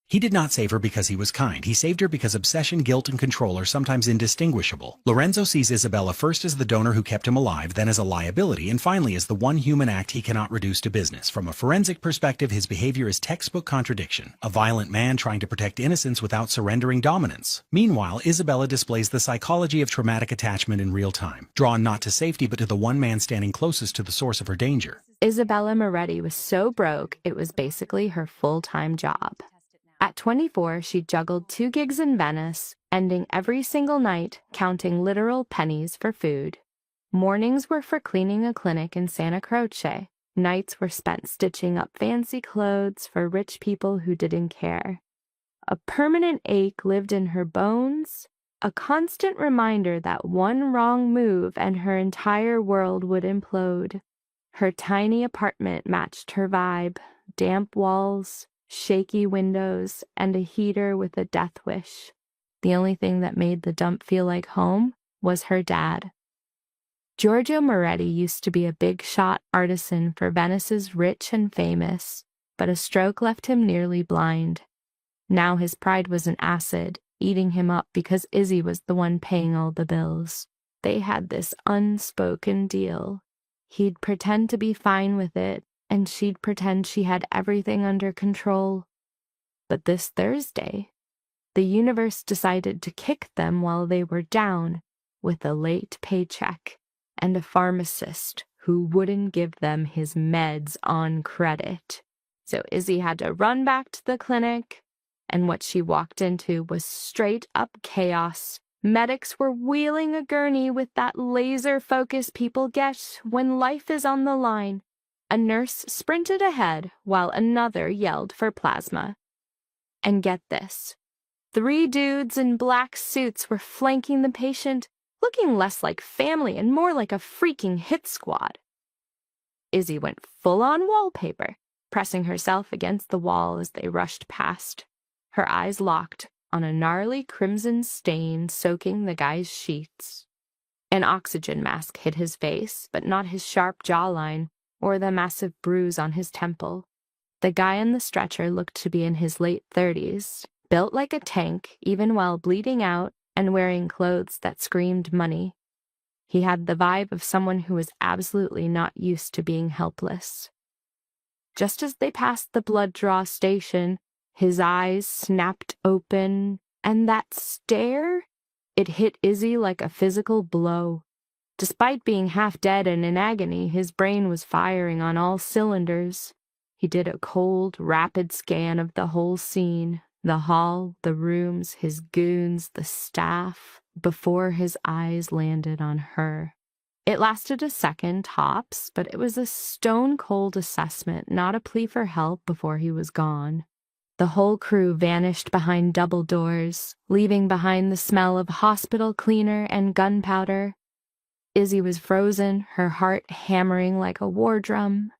He did not save her because he was kind. He saved her because obsession, guilt, and control are sometimes indistinguishable. Lorenzo sees Isabella first as the donor who kept him alive, then as a liability, and finally as the one human act he cannot reduce to business. From a forensic perspective, his behavior is textbook contradiction. A violent man trying to protect innocence without surrendering dominance. Meanwhile, Isabella displays the psychology of traumatic attachment in real time, drawn not to safety but to the one man standing closest to the source of her danger. Isabella Moretti was so broke, it was basically her full-time job. At 24, she juggled 2 gigs in Venice, ending every single night counting literal pennies for food. Mornings were for cleaning a clinic in Santa Croce. Nights were spent stitching up fancy clothes for rich people who didn't care. A permanent ache lived in her bones, a constant reminder that one wrong move and her entire world would implode. Her tiny apartment matched her vibe: damp walls, shaky windows, and a heater with a death wish. The only thing that made the dump feel like home was her dad. Giorgio Moretti used to be a big-shot artisan for Venice's rich and famous, but a stroke left him nearly blind. Now his pride was an acid, eating him up because Izzy was the one paying all the bills. They had this unspoken deal. He'd pretend to be fine with it, and she'd pretend she had everything under control. But this Thursday, the universe decided to kick them while they were down with a late paycheck and a pharmacist who wouldn't give them his meds on credit. So Izzy had to run back to the clinic, and what she walked into was straight-up chaos. Medics were wheeling a gurney with that laser focus people get when life is on the line. A nurse sprinted ahead while another yelled for plasma. And get this, 3 dudes in black suits were flanking the patient, looking less like family and more like a freaking hit squad. Izzy went full-on wallpaper, pressing herself against the wall as they rushed past. Her eyes locked on a gnarly crimson stain soaking the guy's sheets. An oxygen mask hid his face, but not his sharp jawline or the massive bruise on his temple. The guy on the stretcher looked to be in his late 30s, built like a tank even while bleeding out and wearing clothes that screamed money. He had the vibe of someone who was absolutely not used to being helpless. Just as they passed the blood draw station, his eyes snapped open, and that stare, it hit Izzy like a physical blow. Despite being half dead and in agony, his brain was firing on all cylinders. He did a cold, rapid scan of the whole scene, the hall, the rooms, his goons, the staff, before his eyes landed on her. It lasted a second, tops, but it was a stone-cold assessment, not a plea for help before he was gone. The whole crew vanished behind double doors, leaving behind the smell of hospital cleaner and gunpowder. Izzy was frozen, her heart hammering like a war drum.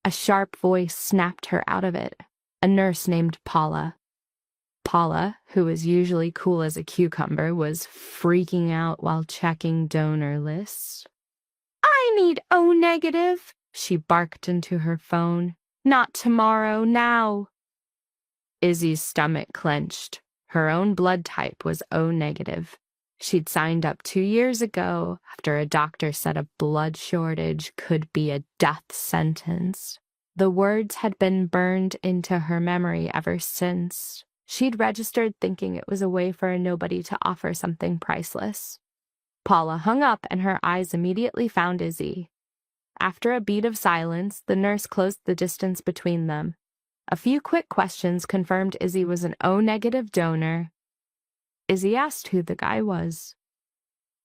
A sharp voice snapped her out of it, a nurse named Paula. Paula, who was usually cool as a cucumber, was freaking out while checking donor lists. "I need O negative," she barked into her phone. "Not tomorrow, now." Izzy's stomach clenched. Her own blood type was O negative. She'd signed up 2 years ago after a doctor said a blood shortage could be a death sentence. The words had been burned into her memory ever since. She'd registered thinking it was a way for a nobody to offer something priceless. Paula hung up and her eyes immediately found Izzy. After a beat of silence, the nurse closed the distance between them. A few quick questions confirmed Izzy was an O-negative donor. Izzy asked who the guy was.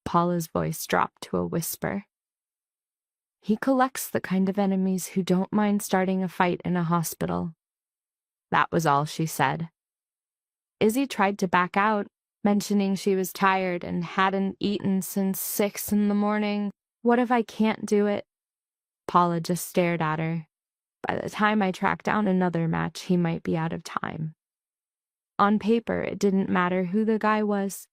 Paula's voice dropped to a whisper. "He collects the kind of enemies who don't mind starting a fight in a hospital." That was all she said. Izzy tried to back out, mentioning she was tired and hadn't eaten since 6 in the morning. "What if I can't do it?" Paula just stared at her. "By the time I track down another match, he might be out of time." On paper, it didn't matter who the guy was.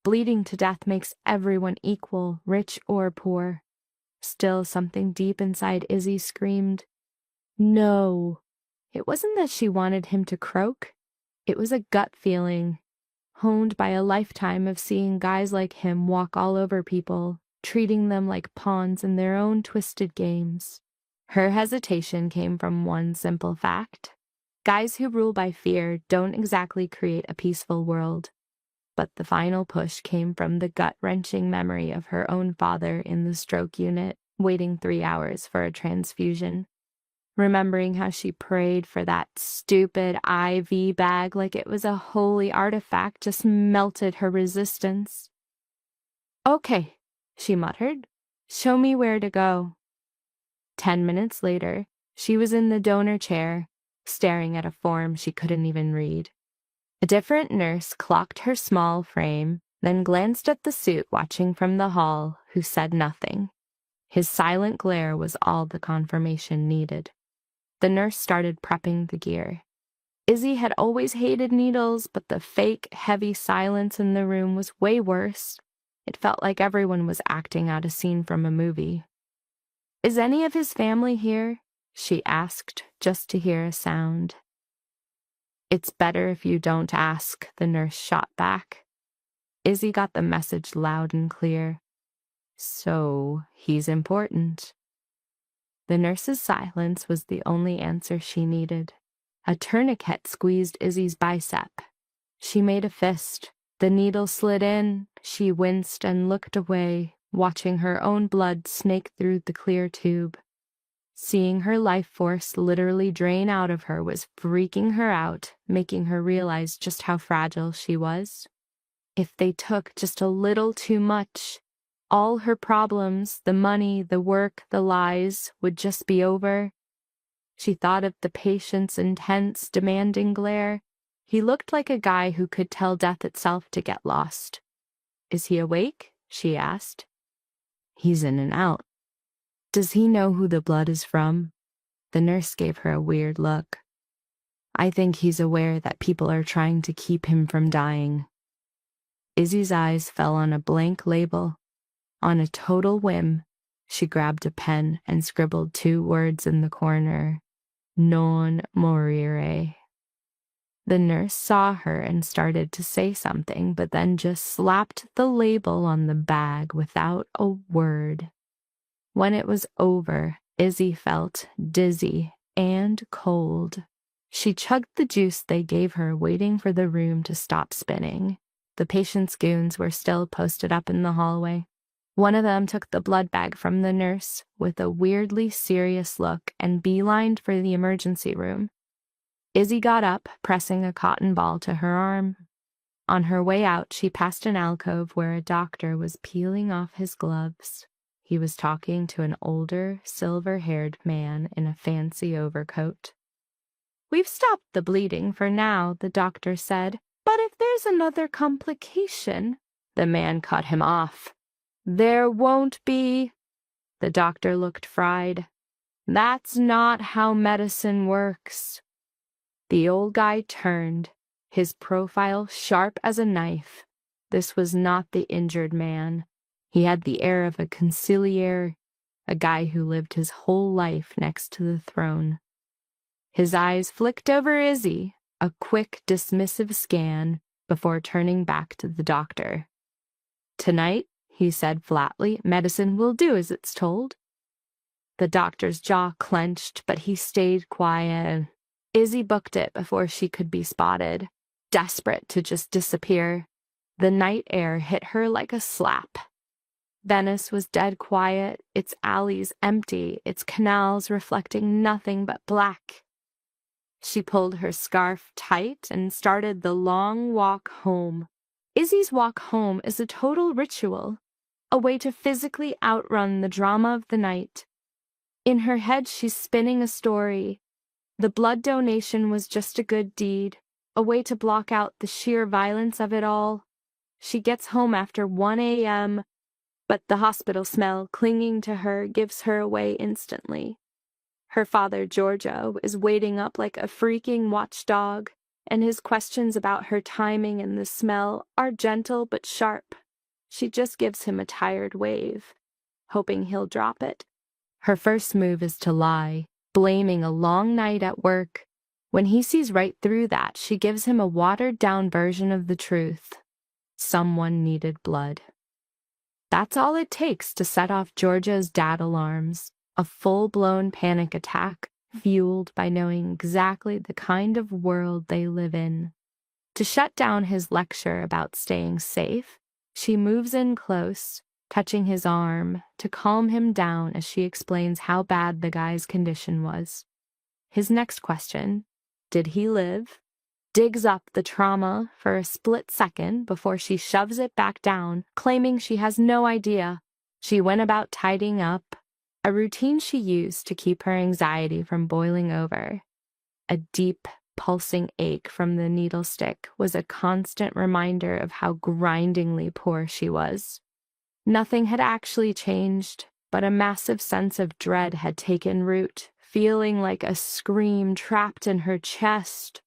Bleeding to death makes everyone equal, rich or poor. Still, something deep inside Izzy screamed, "No." It wasn't that she wanted him to croak. It was a gut feeling, honed by a lifetime of seeing guys like him walk all over people, treating them like pawns in their own twisted games. Her hesitation came from one simple fact. Guys who rule by fear don't exactly create a peaceful world. But the final push came from the gut-wrenching memory of her own father in the stroke unit, waiting 3 hours for a transfusion. Remembering how she prayed for that stupid IV bag like it was a holy artifact just melted her resistance. "Okay," she muttered. "Show me where to go." 10 minutes later, she was in the donor chair, staring at a form she couldn't even read. A different nurse clocked her small frame, then glanced at the suit watching from the hall, who said nothing. His silent glare was all the confirmation needed. The nurse started prepping the gear. Izzy had always hated needles, but the fake, heavy silence in the room was way worse. It felt like everyone was acting out a scene from a movie. "Is any of his family here?" she asked, just to hear a sound. "It's better if you don't ask," the nurse shot back. Izzy got the message loud and clear. "So, he's important." The nurse's silence was the only answer she needed. A tourniquet squeezed Izzy's bicep. She made a fist. The needle slid in. She winced and looked away, watching her own blood snake through the clear tube. Seeing her life force literally drain out of her was freaking her out, making her realize just how fragile she was. If they took just a little too much, all her problems, the money, the work, the lies, would just be over. She thought of the patient's intense, demanding glare. He looked like a guy who could tell death itself to get lost. "Is he awake?" she asked. "He's in and out." "Does he know who the blood is from?" The nurse gave her a weird look. "I think he's aware that people are trying to keep him from dying." Izzy's eyes fell on a blank label. On a total whim, she grabbed a pen and scribbled 2 words in the corner. "Non morire." The nurse saw her and started to say something, but then just slapped the label on the bag without a word. When it was over, Izzy felt dizzy and cold. She chugged the juice they gave her, waiting for the room to stop spinning. The patient's goons were still posted up in the hallway. One of them took the blood bag from the nurse with a weirdly serious look and beelined for the emergency room. Izzy got up, pressing a cotton ball to her arm. On her way out, she passed an alcove where a doctor was peeling off his gloves. He was talking to an older, silver-haired man in a fancy overcoat. "We've stopped the bleeding for now," the doctor said. "But if there's another complication—" The man cut him off. "There won't be." The doctor looked fried. "That's not how medicine works." The old guy turned, his profile sharp as a knife. This was not the injured man. He had the air of a conciliaire, a guy who lived his whole life next to the throne. His eyes flicked over Izzy, a quick, dismissive scan, before turning back to the doctor. "Tonight," he said flatly, "medicine will do as it's told." The doctor's jaw clenched, but he stayed quiet. Izzy booked it before she could be spotted, desperate to just disappear. The night air hit her like a slap. Venice was dead quiet, its alleys empty, its canals reflecting nothing but black. She pulled her scarf tight and started the long walk home. Izzy's walk home is a total ritual, a way to physically outrun the drama of the night. In her head, she's spinning a story. The blood donation was just a good deed, a way to block out the sheer violence of it all. She gets home after 1 a.m., but the hospital smell clinging to her gives her away instantly. Her father, Giorgio, is waiting up like a freaking watchdog, and his questions about her timing and the smell are gentle but sharp. She just gives him a tired wave, hoping he'll drop it. Her first move is to lie, blaming a long night at work, When he sees right through that, she gives him a watered-down version of the truth. Someone needed blood. That's all it takes to set off Georgia's dad alarms, a full-blown panic attack fueled by knowing exactly the kind of world they live in. To shut down his lecture about staying safe, she moves in close, touching his arm to calm him down as she explains how bad the guy's condition was. His next question, did he live, digs up the trauma for a split second before she shoves it back down, claiming she has no idea. She went about tidying up, a routine she used to keep her anxiety from boiling over. A deep, pulsing ache from the needle stick was a constant reminder of how grindingly poor she was. Nothing had actually changed, but a massive sense of dread had taken root, feeling like a scream trapped in her chest.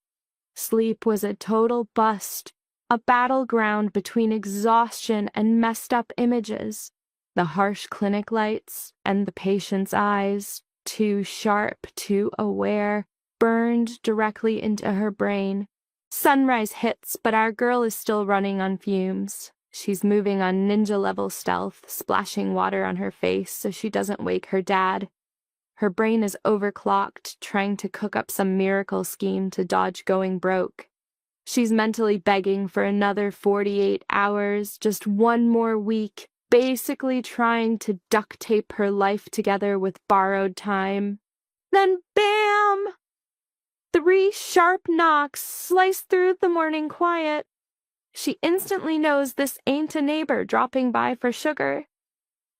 Sleep was a total bust, a battleground between exhaustion and messed up images. The harsh clinic lights and the patient's eyes, too sharp, too aware, burned directly into her brain. Sunrise hits, but our girl is still running on fumes. She's moving on ninja-level stealth, splashing water on her face so she doesn't wake her dad. Her brain is overclocked, trying to cook up some miracle scheme to dodge going broke. She's mentally begging for another 48 hours, just one more week, basically trying to duct tape her life together with borrowed time. Then bam! 3 sharp knocks slice through the morning quiet. She instantly knows this ain't a neighbor dropping by for sugar.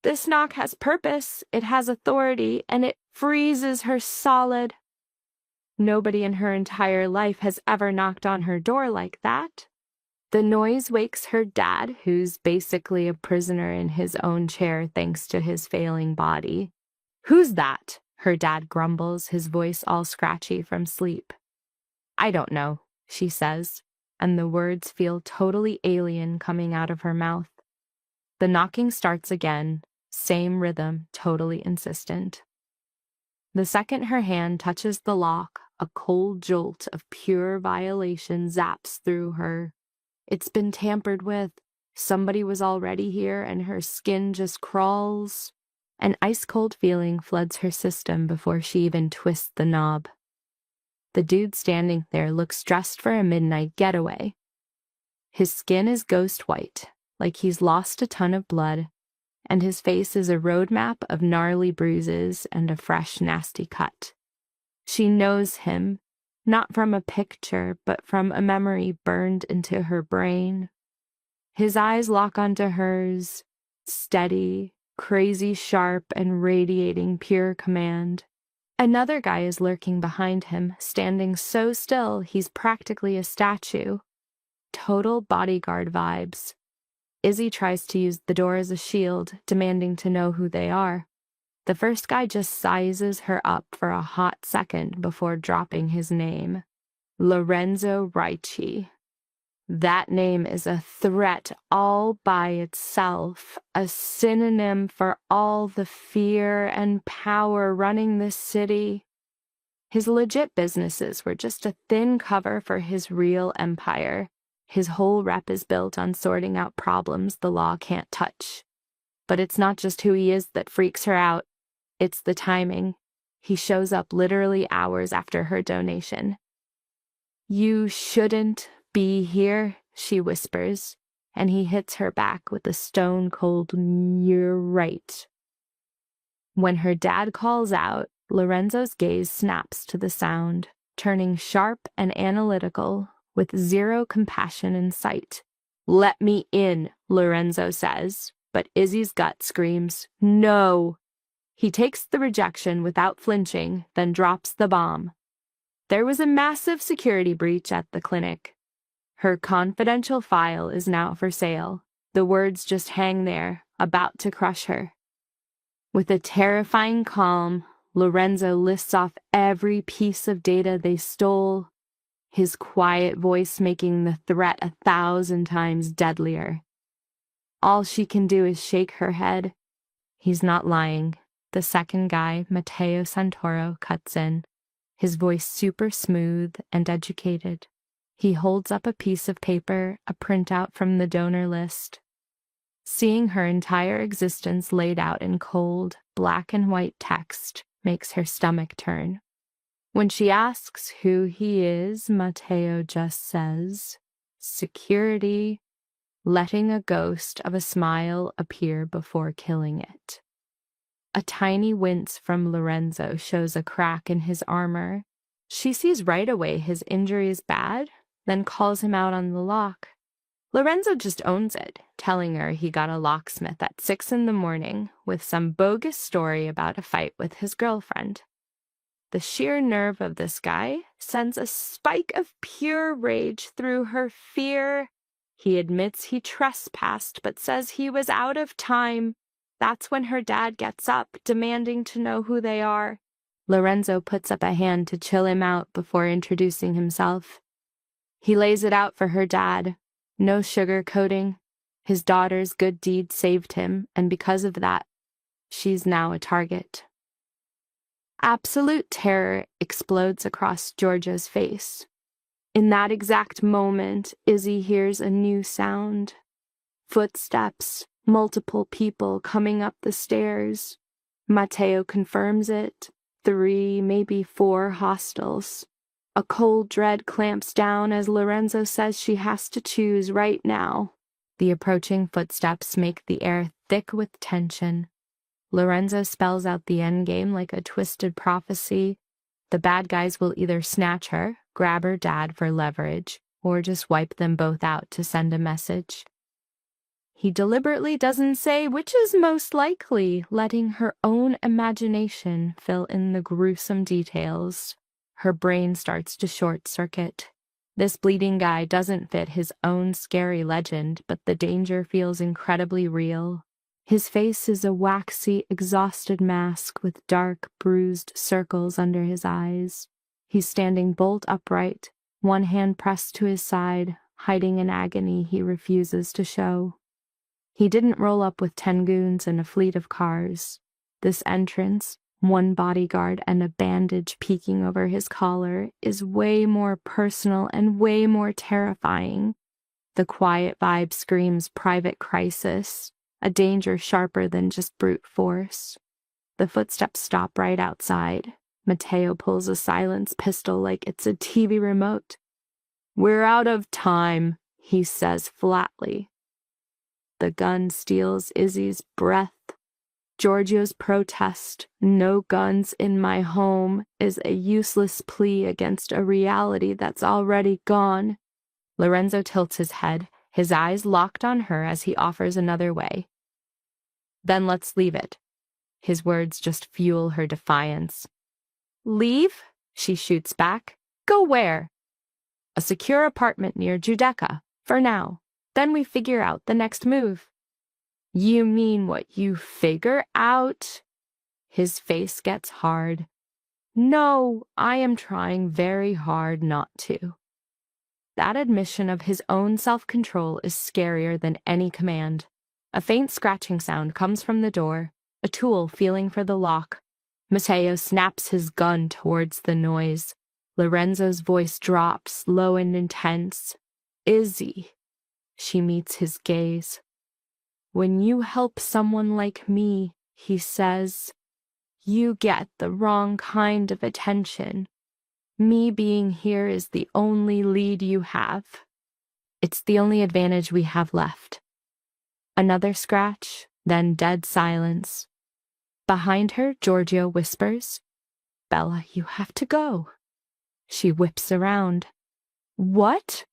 This knock has purpose, it has authority, and it freezes her solid. Nobody in her entire life has ever knocked on her door like that. The noise wakes her dad, who's basically a prisoner in his own chair thanks to his failing body. "Who's that?" her dad grumbles, his voice all scratchy from sleep. "I don't know," she says, and the words feel totally alien coming out of her mouth. The knocking starts again, same rhythm, totally insistent. The second her hand touches the lock, a cold jolt of pure violation zaps through her. It's been tampered with. Somebody was already here, and her skin just crawls. An ice-cold feeling floods her system before she even twists the knob. The dude standing there looks dressed for a midnight getaway. His skin is ghost white, like he's lost a ton of blood, and his face is a roadmap of gnarly bruises and a fresh, nasty cut. She knows him, not from a picture, but from a memory burned into her brain. His eyes lock onto hers, steady, crazy sharp, and radiating pure command. Another guy is lurking behind him, standing so still he's practically a statue. Total bodyguard vibes. Izzy tries to use the door as a shield, demanding to know who they are. The first guy just sizes her up for a hot second before dropping his name. Lorenzo Ricci. That name is a threat all by itself, a synonym for all the fear and power running this city. His legit businesses were just a thin cover for his real empire. His whole rep is built on sorting out problems the law can't touch. But it's not just who he is that freaks her out. It's the timing. He shows up literally hours after her donation. "You shouldn't be here," she whispers, and he hits her back with a stone-cold "you're right." When her dad calls out, Lorenzo's gaze snaps to the sound, turning sharp and analytical, with zero compassion in sight. "Let me in," Lorenzo says, but Izzy's gut screams, "No!" He takes the rejection without flinching, then drops the bomb. There was a massive security breach at the clinic. Her confidential file is now for sale. The words just hang there, about to crush her. With a terrifying calm, Lorenzo lists off every piece of data they stole, his quiet voice making the threat 1,000 times deadlier. All she can do is shake her head. He's not lying. The second guy, Matteo Santoro, cuts in. his voice super smooth and educated. He holds up a piece of paper, a printout from the donor list. Seeing her entire existence laid out in cold, black and white text makes her stomach turn. When she asks who he is, Mateo just says, "Security," letting a ghost of a smile appear before killing it. A tiny wince from Lorenzo shows a crack in his armor. She sees right away his injury is bad, then calls him out on the lock. Lorenzo just owns it, telling her he got a locksmith at 6 a.m. with some bogus story about a fight with his girlfriend. The sheer nerve of this guy sends a spike of pure rage through her fear. He admits he trespassed, but says he was out of time. That's when her dad gets up, demanding to know who they are. Lorenzo puts up a hand to chill him out before introducing himself. He lays it out for her dad. No sugarcoating. His daughter's good deed saved him, and because of that, she's now a target. Absolute terror explodes across Georgia's face. In that exact moment, Izzy hears a new sound. Footsteps, multiple people coming up the stairs. Mateo confirms it. 3, maybe 4 hostiles. A cold dread clamps down as Lorenzo says she has to choose right now. The approaching footsteps make the air thick with tension. Lorenzo spells out the endgame like a twisted prophecy. The bad guys will either snatch her, grab her dad for leverage, or just wipe them both out to send a message. He deliberately doesn't say which is most likely, letting her own imagination fill in the gruesome details. Her brain starts to short-circuit. This bleeding guy doesn't fit his own scary legend, but the danger feels incredibly real. His face is a waxy, exhausted mask with dark, bruised circles under his eyes. He's standing bolt upright, one hand pressed to his side, hiding an agony he refuses to show. He didn't roll up with 10 goons and a fleet of cars. This entrance, 1 bodyguard and a bandage peeking over his collar, is way more personal and way more terrifying. The quiet vibe screams private crisis, a danger sharper than just brute force. The footsteps stop right outside. Mateo pulls a silence pistol like it's a TV remote. "We're out of time," he says flatly. The gun steals Izzy's breath. Giorgio's protest, "No guns in my home," is a useless plea against a reality that's already gone. Lorenzo tilts his head, his eyes locked on her as he offers another way. "Then let's leave it." His words just fuel her defiance. "Leave?" she shoots back. "Go where?" "A secure apartment near Giudecca, for now. Then we figure out the next move." "You mean what you figure out?" His face gets hard. "No, I am trying very hard not to." That admission of his own self-control is scarier than any command. A faint scratching sound comes from the door, a tool feeling for the lock. Mateo snaps his gun towards the noise. Lorenzo's voice drops, low and intense. "Izzy." She meets his gaze. "When you help someone like me," he says, "you get the wrong kind of attention. Me being here is the only lead you have. It's the only advantage we have left." Another scratch, then dead silence. Behind her, Giorgio whispers, "Bella, you have to go." She whips around. "What?"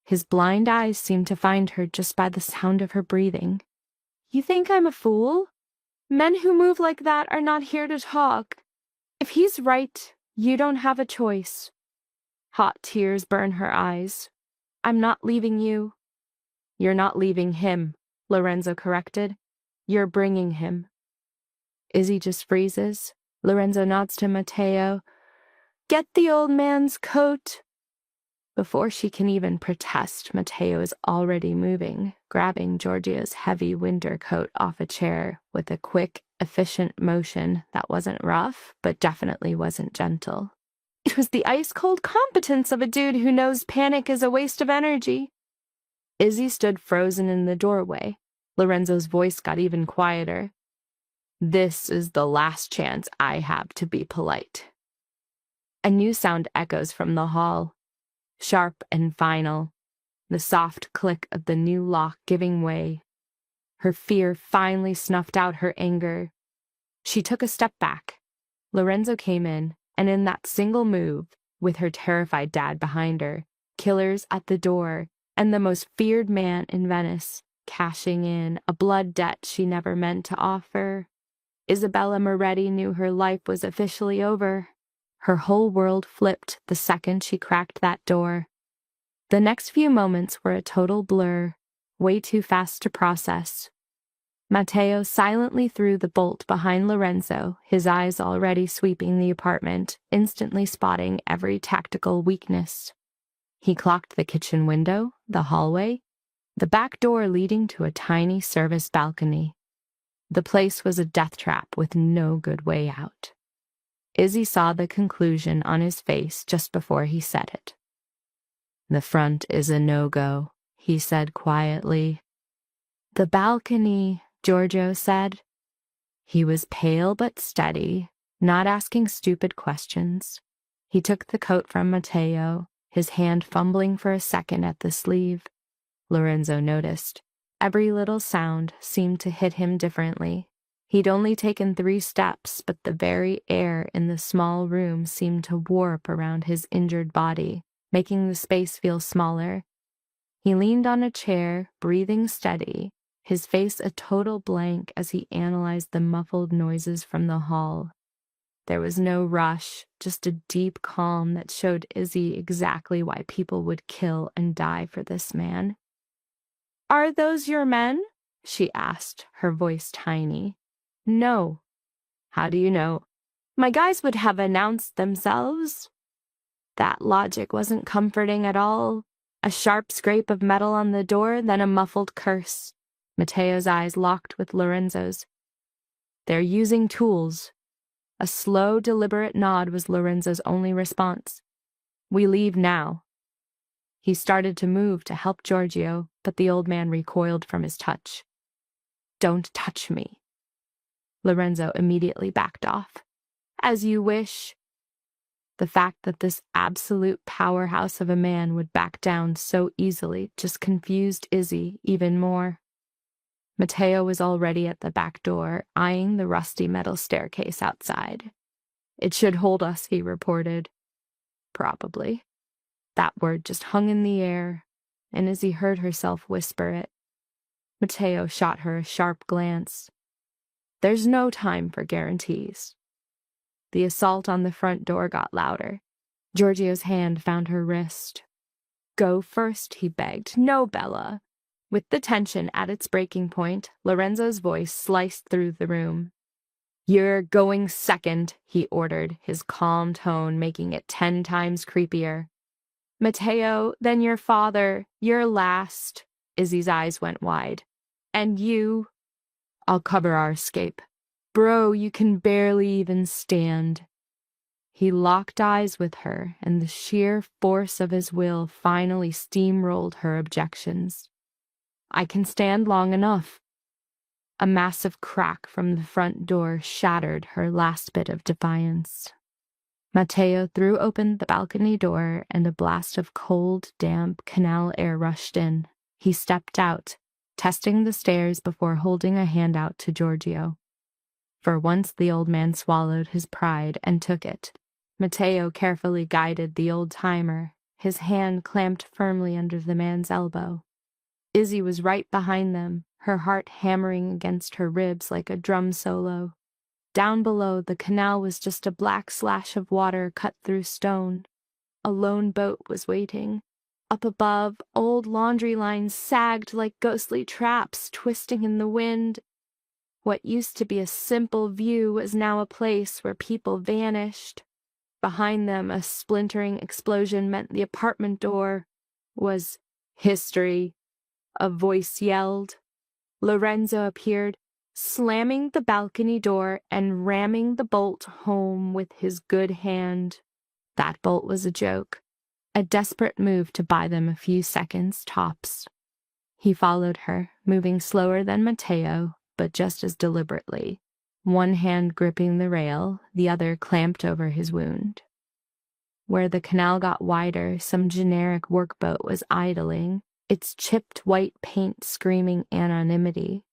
His blind eyes seem to find her just by the sound of her breathing. "You think I'm a fool? Men who move like that are not here to talk. If he's right, you don't have a choice." Hot tears burn her eyes. "I'm not leaving you." "You're not leaving him," Lorenzo corrected. "You're bringing him." Izzy just freezes. Lorenzo nods to Mateo. "Get the old man's coat." Before she can even protest, Mateo is already moving, grabbing Giorgio's heavy winter coat off a chair with a quick, efficient motion that wasn't rough, but definitely wasn't gentle. It was the ice-cold competence of a dude who knows panic is a waste of energy. Izzy stood frozen in the doorway. Lorenzo's voice got even quieter. This is the last chance I have to be polite. A new sound echoes from the hall, sharp and final, the soft click of the new lock giving way. Her fear finally snuffed out her anger. She took a step back. Lorenzo came in, and in that single move, with her terrified dad behind her, killers at the door, and the most feared man in Venice, cashing in a blood debt she never meant to offer, Isabella Moretti knew her life was officially over. Her whole world flipped the second she cracked that door. The next few moments were a total blur, way too fast to process. Matteo silently threw the bolt behind Lorenzo, his eyes already sweeping the apartment, instantly spotting every tactical weakness. He clocked the kitchen window, the hallway, the back door leading to a tiny service balcony. The place was a death trap with no good way out. Izzy saw the conclusion on his face just before he said it. The front is a no-go, he said quietly. The balcony, Giorgio said. He was pale but steady, not asking stupid questions. He took the coat from Matteo, his hand fumbling for a second at the sleeve. Lorenzo noticed. Every little sound seemed to hit him differently. He'd only taken 3 steps, but the very air in the small room seemed to warp around his injured body, making the space feel smaller. He leaned on a chair, breathing steady, his face a total blank as he analyzed the muffled noises from the hall. There was no rush, just a deep calm that showed Izzy exactly why people would kill and die for this man. "Are those your men?" she asked, her voice tiny. "No." "How do you know?" "My guys would have announced themselves." That logic wasn't comforting at all. A sharp scrape of metal on the door, then a muffled curse. Matteo's eyes locked with Lorenzo's. "They're using tools." A slow, deliberate nod was Lorenzo's only response. "We leave now." He started to move to help Giorgio, but the old man recoiled from his touch. "Don't touch me." Lorenzo immediately backed off. "As you wish." The fact that this absolute powerhouse of a man would back down so easily just confused Izzy even more. Matteo was already at the back door, eyeing the rusty metal staircase outside. "It should hold us," he reported. Probably. That word just hung in the air, and Izzy heard herself whisper it. Matteo shot her a sharp glance. "There's no time for guarantees." The assault on the front door got louder. Giorgio's hand found her wrist. "Go first," he begged. "No, Bella." With the tension at its breaking point, Lorenzo's voice sliced through the room. "You're going second," he ordered, his calm tone making it 10 times creepier. "Matteo, then your father, you're last." Izzy's eyes went wide. "And you?" "I'll cover our escape." "Bro, you can barely even stand." He locked eyes with her, and the sheer force of his will finally steamrolled her objections. "I can stand long enough." A massive crack from the front door shattered her last bit of defiance. Matteo threw open the balcony door, and a blast of cold, damp canal air rushed in. He stepped out, testing the stairs before holding a hand out to Giorgio. For once the old man swallowed his pride and took it. Matteo carefully guided the old-timer, his hand clamped firmly under the man's elbow. Izzy was right behind them, her heart hammering against her ribs like a drum solo. Down below, the canal was just a black slash of water cut through stone. A lone boat was waiting. Up above, old laundry lines sagged like ghostly traps, twisting in the wind. What used to be a simple view was now a place where people vanished. Behind them, a splintering explosion meant the apartment door was history. A voice yelled. Lorenzo appeared, slamming the balcony door and ramming the bolt home with his good hand. That bolt was a joke, a desperate move to buy them a few seconds tops. He followed her, moving slower than Matteo, but just as deliberately, one hand gripping the rail, the other clamped over his wound. Where the canal got wider, some generic workboat was idling, its chipped white paint screaming anonymity,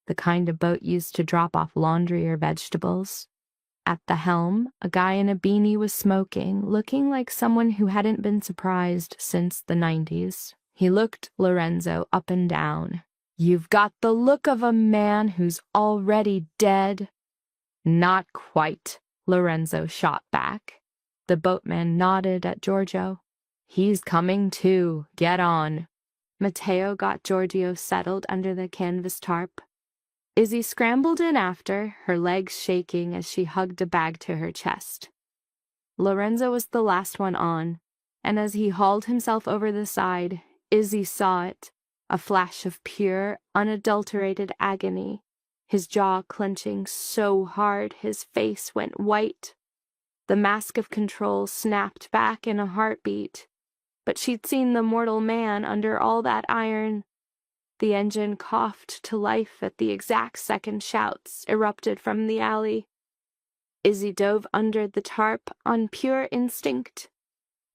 the kind of boat used to drop off laundry or vegetables. At the helm, a guy in a beanie was smoking, looking like someone who hadn't been surprised since the 90s. He looked Lorenzo up and down. "You've got the look of a man who's already dead." "Not quite," Lorenzo shot back. The boatman nodded at Giorgio. "He's coming too. Get on." Matteo got Giorgio settled under the canvas tarp. Izzy scrambled in after, her legs shaking as she hugged a bag to her chest. Lorenzo was the last one on, and as he hauled himself over the side, Izzy saw it, a flash of pure, unadulterated agony, his jaw clenching so hard his face went white. The mask of control snapped back in a heartbeat, but she'd seen the mortal man under all that iron. The engine coughed to life at the exact second shouts erupted from the alley. Izzy dove under the tarp on pure instinct.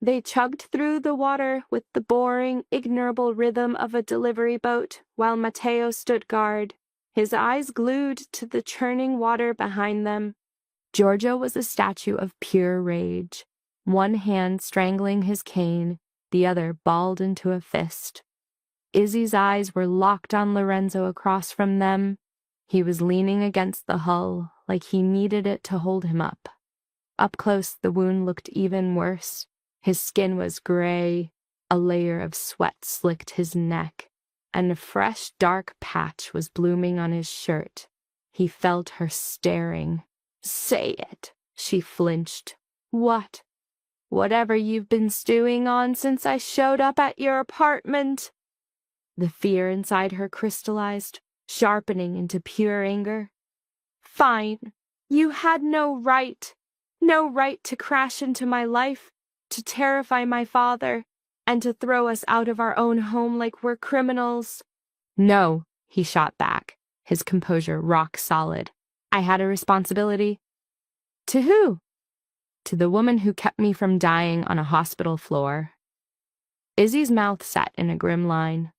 They chugged through the water with the boring, ignorable rhythm of a delivery boat while Matteo stood guard, his eyes glued to the churning water behind them. Giorgio was a statue of pure rage, one hand strangling his cane, the other balled into a fist. Izzy's eyes were locked on Lorenzo across from them. He was leaning against the hull, like he needed it to hold him up. Up close, the wound looked even worse. His skin was gray, a layer of sweat slicked his neck, and a fresh, dark patch was blooming on his shirt. He felt her staring. "Say it," she flinched. "What?" "Whatever you've been stewing on since I showed up at your apartment." The fear inside her crystallized, sharpening into pure anger. "Fine. You had no right to crash into my life, to terrify my father, and to throw us out of our own home like we're criminals." "No," he shot back, his composure rock solid. "I had a responsibility." "To who?" "To the woman who kept me from dying on a hospital floor." Izzy's mouth set in a grim line.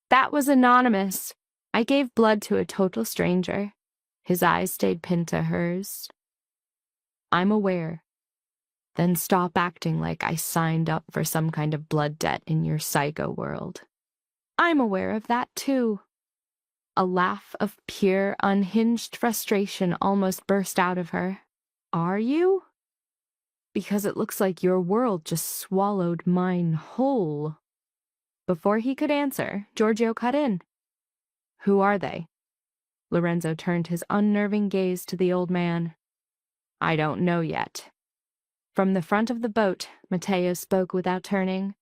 "That was anonymous. I gave blood to a total stranger." His eyes stayed pinned to hers. "I'm aware." "Then stop acting like I signed up for some kind of blood debt in your psycho world." "I'm aware of that, too." A laugh of pure, unhinged frustration almost burst out of her. "Are you?" "Because it looks like your world just swallowed mine whole." Before he could answer, Giorgio cut in. "Who are they?" Lorenzo turned his unnerving gaze to the old man. "I don't know yet." From the front of the boat, Matteo spoke without turning.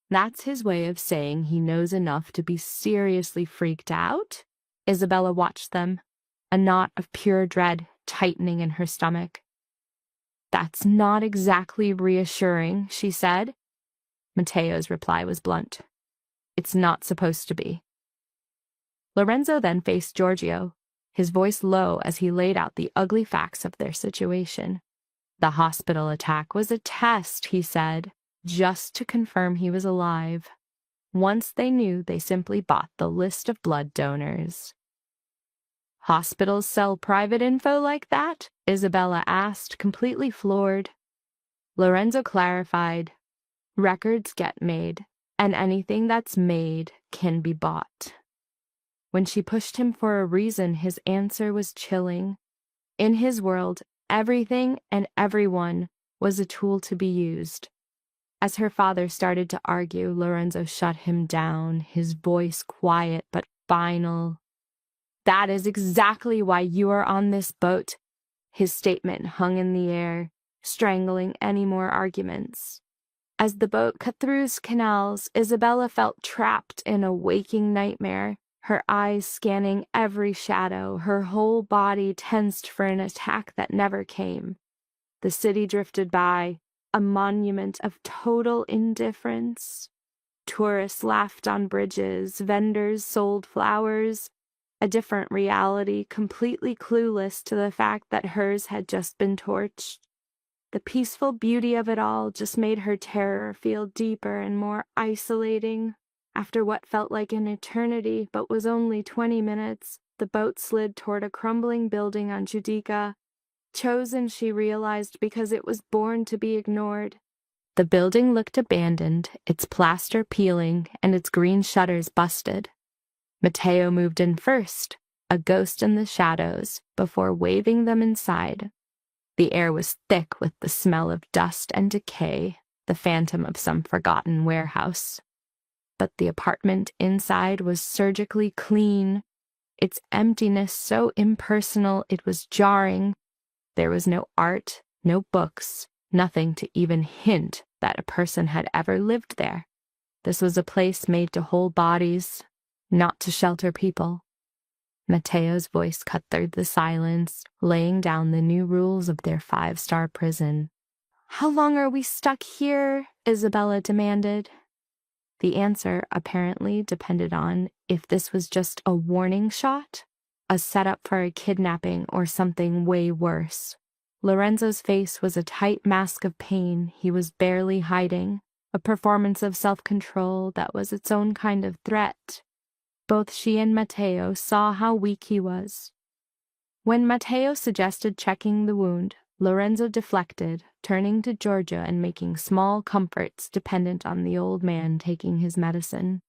That's his way of saying he knows enough to be seriously freaked out. Isabella watched them, a knot of pure dread tightening in her stomach. "That's not exactly reassuring," she said. Matteo's reply was blunt. "It's not supposed to be." Lorenzo then faced Giorgio, his voice low as he laid out the ugly facts of their situation. The hospital attack was a test, he said, just to confirm he was alive. Once they knew, they simply bought the list of blood donors. "Hospitals sell private info like that?" Isabella asked, completely floored. Lorenzo clarified, "Records get made, and anything that's made can be bought." When she pushed him for a reason, his answer was chilling. In his world, everything and everyone was a tool to be used. As her father started to argue, Lorenzo shut him down, his voice quiet but final. "That is exactly why you are on this boat." His statement hung in the air, strangling any more arguments. As the boat cut through canals, Isabella felt trapped in a waking nightmare, her eyes scanning every shadow, her whole body tensed for an attack that never came. The city drifted by, a monument of total indifference. Tourists laughed on bridges, vendors sold flowers, a different reality, completely clueless to the fact that hers had just been torched. The peaceful beauty of it all just made her terror feel deeper and more isolating. After what felt like an eternity but was only 20 minutes, the boat slid toward a crumbling building on Judica, chosen, she realized, because it was born to be ignored. The building looked abandoned, its plaster peeling and its green shutters busted. Mateo moved in first, a ghost in the shadows, before waving them inside. The air was thick with the smell of dust and decay, the phantom of some forgotten warehouse. But the apartment inside was surgically clean, its emptiness so impersonal it was jarring. There was no art, no books, nothing to even hint that a person had ever lived there. This was a place made to hold bodies, not to shelter people. Mateo's voice cut through the silence, laying down the new rules of their 5-star prison. "How long are we stuck here?" Isabella demanded. The answer apparently depended on if this was just a warning shot, a setup for a kidnapping, or something way worse. Lorenzo's face was a tight mask of pain he was barely hiding, a performance of self-control that was its own kind of threat. Both she and Mateo saw how weak he was. When Mateo suggested checking the wound, Lorenzo deflected, turning to Giorgio and making small comforts dependent on the old man taking his medicine.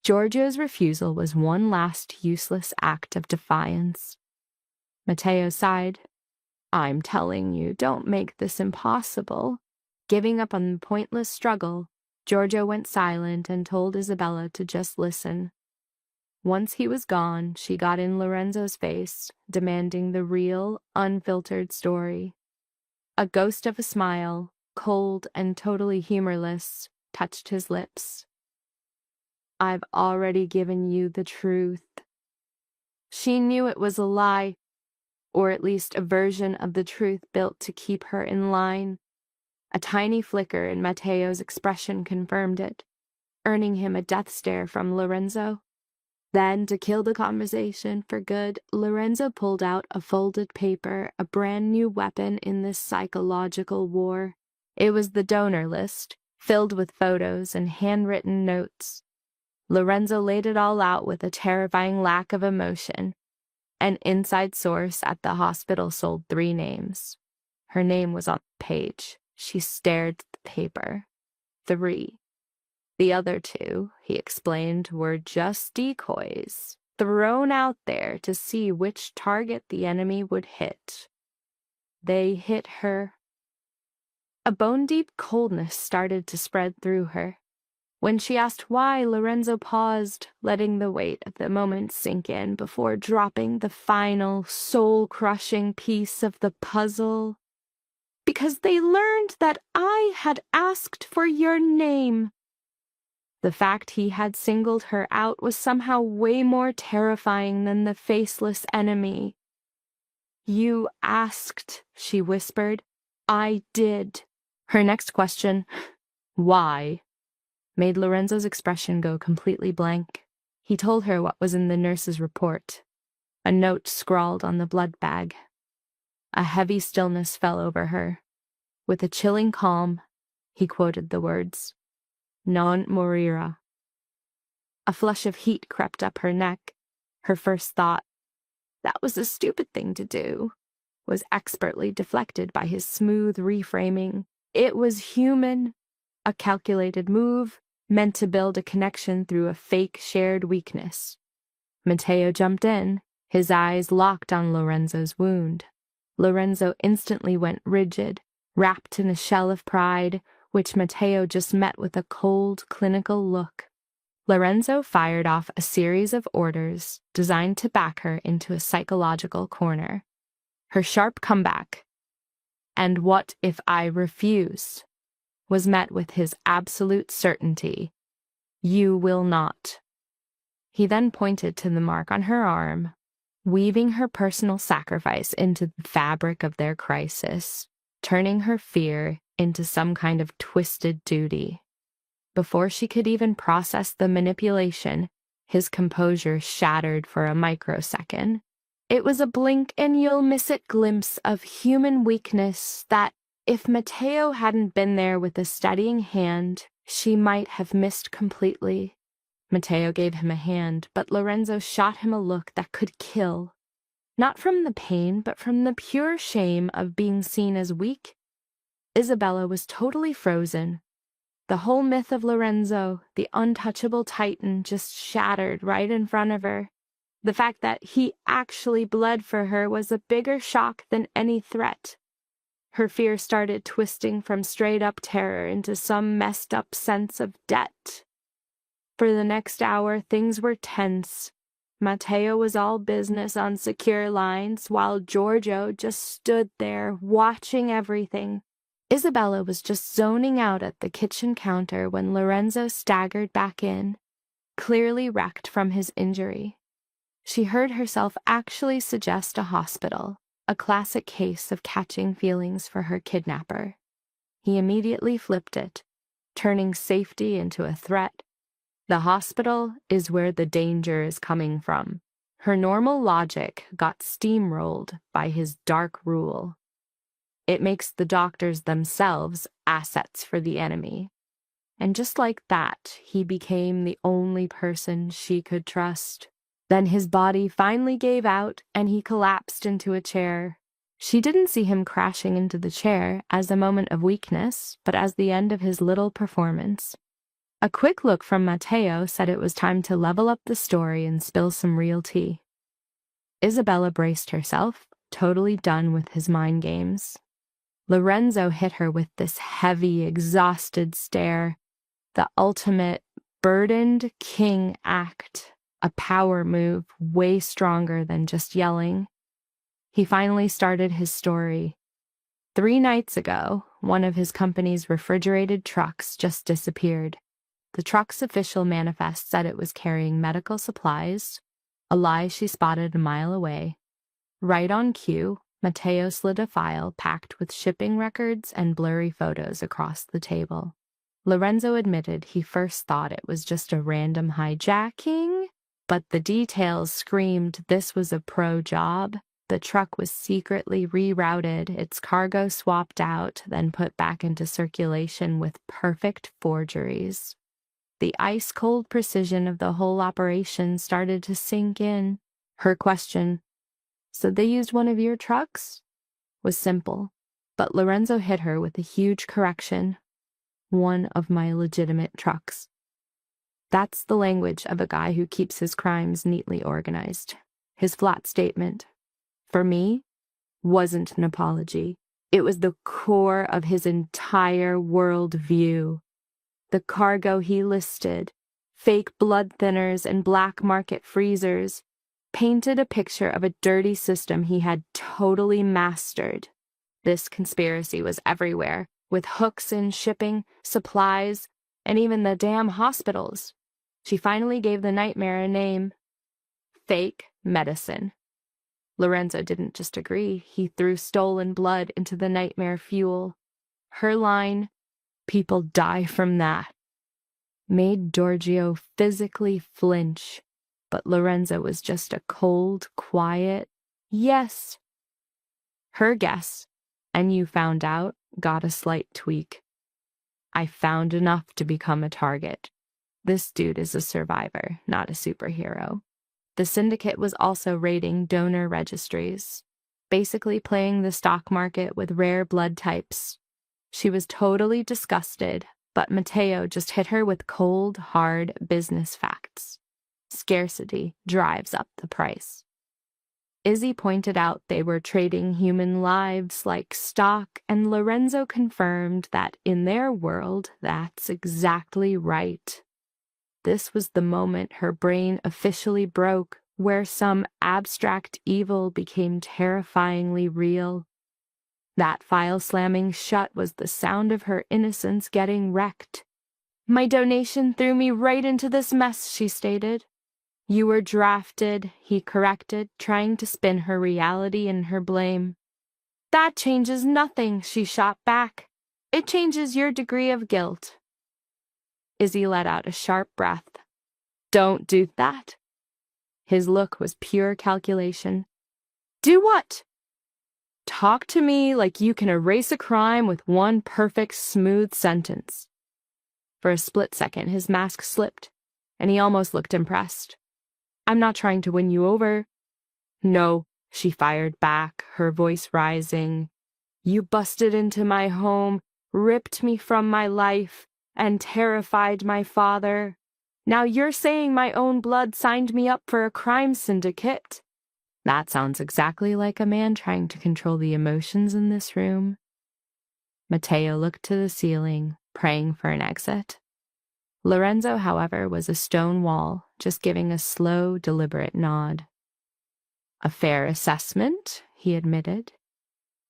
Giorgio's refusal was one last useless act of defiance. Mateo sighed. "I'm telling you, don't make this impossible." Giving up on the pointless struggle, Giorgio went silent and told Isabella to just listen. Once he was gone, she got in Lorenzo's face, demanding the real, unfiltered story. A ghost of a smile, cold and totally humorless, touched his lips. "I've already given you the truth." She knew it was a lie, or at least a version of the truth built to keep her in line. A tiny flicker in Mateo's expression confirmed it, earning him a death stare from Lorenzo. Then, to kill the conversation for good, Lorenzo pulled out a folded paper, a brand new weapon in this psychological war. It was the donor list, filled with photos and handwritten notes. Lorenzo laid it all out with a terrifying lack of emotion. An inside source at the hospital sold 3 names. Her name was on the page. She stared at the paper. 3. The other 2, he explained, were just decoys, thrown out there to see which target the enemy would hit. They hit her. A bone-deep coldness started to spread through her. When she asked why, Lorenzo paused, letting the weight of the moment sink in before dropping the final, soul-crushing piece of the puzzle. "Because they learned that I had asked for your name." The fact he had singled her out was somehow way more terrifying than the faceless enemy. "You asked," she whispered. "I did." Her next question, "Why?" made Lorenzo's expression go completely blank. He told her what was in the nurse's report, a note scrawled on the blood bag. A heavy stillness fell over her. With a chilling calm, he quoted the words, "Non morira." A flush of heat crept up her neck. Her first thought, "That was a stupid thing to do," was expertly deflected by his smooth reframing. It was human, a calculated move, meant to build a connection through a fake shared weakness. Mateo jumped in, his eyes locked on Lorenzo's wound. Lorenzo instantly went rigid, wrapped in a shell of pride, which Mateo just met with a cold, clinical look. Lorenzo fired off a series of orders designed to back her into a psychological corner. Her sharp comeback, "And what if I refuse?" was met with his absolute certainty, "You will not." He then pointed to the mark on her arm, weaving her personal sacrifice into the fabric of their crisis. turning her fear into some kind of twisted duty. Before she could even process the manipulation, his composure shattered for a microsecond. It was a blink and you'll miss it glimpse of human weakness that, if Matteo hadn't been there with a steadying hand, she might have missed completely. Matteo gave him a hand, but Lorenzo shot him a look that could kill. Not from the pain, but from the pure shame of being seen as weak. Isabella was totally frozen. The whole myth of Lorenzo, the untouchable titan, just shattered right in front of her. The fact that he actually bled for her was a bigger shock than any threat. Her fear started twisting from straight-up terror into some messed-up sense of debt. For the next hour, things were tense. Matteo was all business on secure lines, while Giorgio just stood there, watching everything. Isabella was just zoning out at the kitchen counter when Lorenzo staggered back in, clearly wrecked from his injury. She heard herself actually suggest a hospital, a classic case of catching feelings for her kidnapper. He immediately flipped it, turning safety into a threat. The hospital is where the danger is coming from. Her normal logic got steamrolled by his dark rule. It makes the doctors themselves assets for the enemy. And just like that, he became the only person she could trust. Then his body finally gave out and he collapsed into a chair. She didn't see him crashing into the chair as a moment of weakness, but as the end of his little performance. A quick look from Matteo said it was time to level up the story and spill some real tea. Isabella braced herself, totally done with his mind games. Lorenzo hit her with this heavy, exhausted stare, the ultimate burdened king act, a power move way stronger than just yelling. He finally started his story. 3 nights ago, one of his company's refrigerated trucks just disappeared. The truck's official manifest said it was carrying medical supplies, a lie she spotted a mile away. Right on cue, Matteo slid a file packed with shipping records and blurry photos across the table. Lorenzo admitted he first thought it was just a random hijacking, but the details screamed this was a pro job. The truck was secretly rerouted, its cargo swapped out, then put back into circulation with perfect forgeries. The ice-cold precision of the whole operation started to sink in. Her question, "So they used one of your trucks?" was simple, but Lorenzo hit her with a huge correction. "One of my legitimate trucks." That's the language of a guy who keeps his crimes neatly organized. His flat statement, for me, wasn't an apology. It was the core of his entire worldview. The cargo he listed, fake blood thinners and black market freezers, painted a picture of a dirty system he had totally mastered. This conspiracy was everywhere, with hooks in shipping, supplies, and even the damn hospitals. She finally gave the nightmare a name: fake medicine. Lorenzo didn't just agree, he threw stolen blood into the nightmare fuel. Her line, "People die from that," made Giorgio physically flinch, but Lorenzo was just a cold, quiet yes. Her guess, "and you found out," got a slight tweak. "I found enough to become a target. This dude is a survivor, not a superhero." The syndicate was also raiding donor registries, basically playing the stock market with rare blood types. She was totally disgusted, but Matteo just hit her with cold, hard business facts. Scarcity drives up the price. Izzy pointed out they were trading human lives like stock, and Lorenzo confirmed that in their world, that's exactly right. This was the moment her brain officially broke, where some abstract evil became terrifyingly real. That file slamming shut was the sound of her innocence getting wrecked. "My donation threw me right into this mess," she stated. "You were drafted," he corrected, trying to spin her reality in her blame. That changes nothing, she shot back. It changes your degree of guilt. Izzy let out a sharp breath. Don't do that. His look was pure calculation. Do what? Talk to me like you can erase a crime with one perfect, smooth sentence. For a split second, his mask slipped, and he almost looked impressed. I'm not trying to win you over. No, she fired back, her voice rising. You busted into my home, ripped me from my life, and terrified my father. Now you're saying my own blood signed me up for a crime syndicate. That sounds exactly like a man trying to control the emotions in this room. Matteo looked to the ceiling, praying for an exit. Lorenzo, however, was a stone wall, just giving a slow, deliberate nod. A fair assessment, he admitted.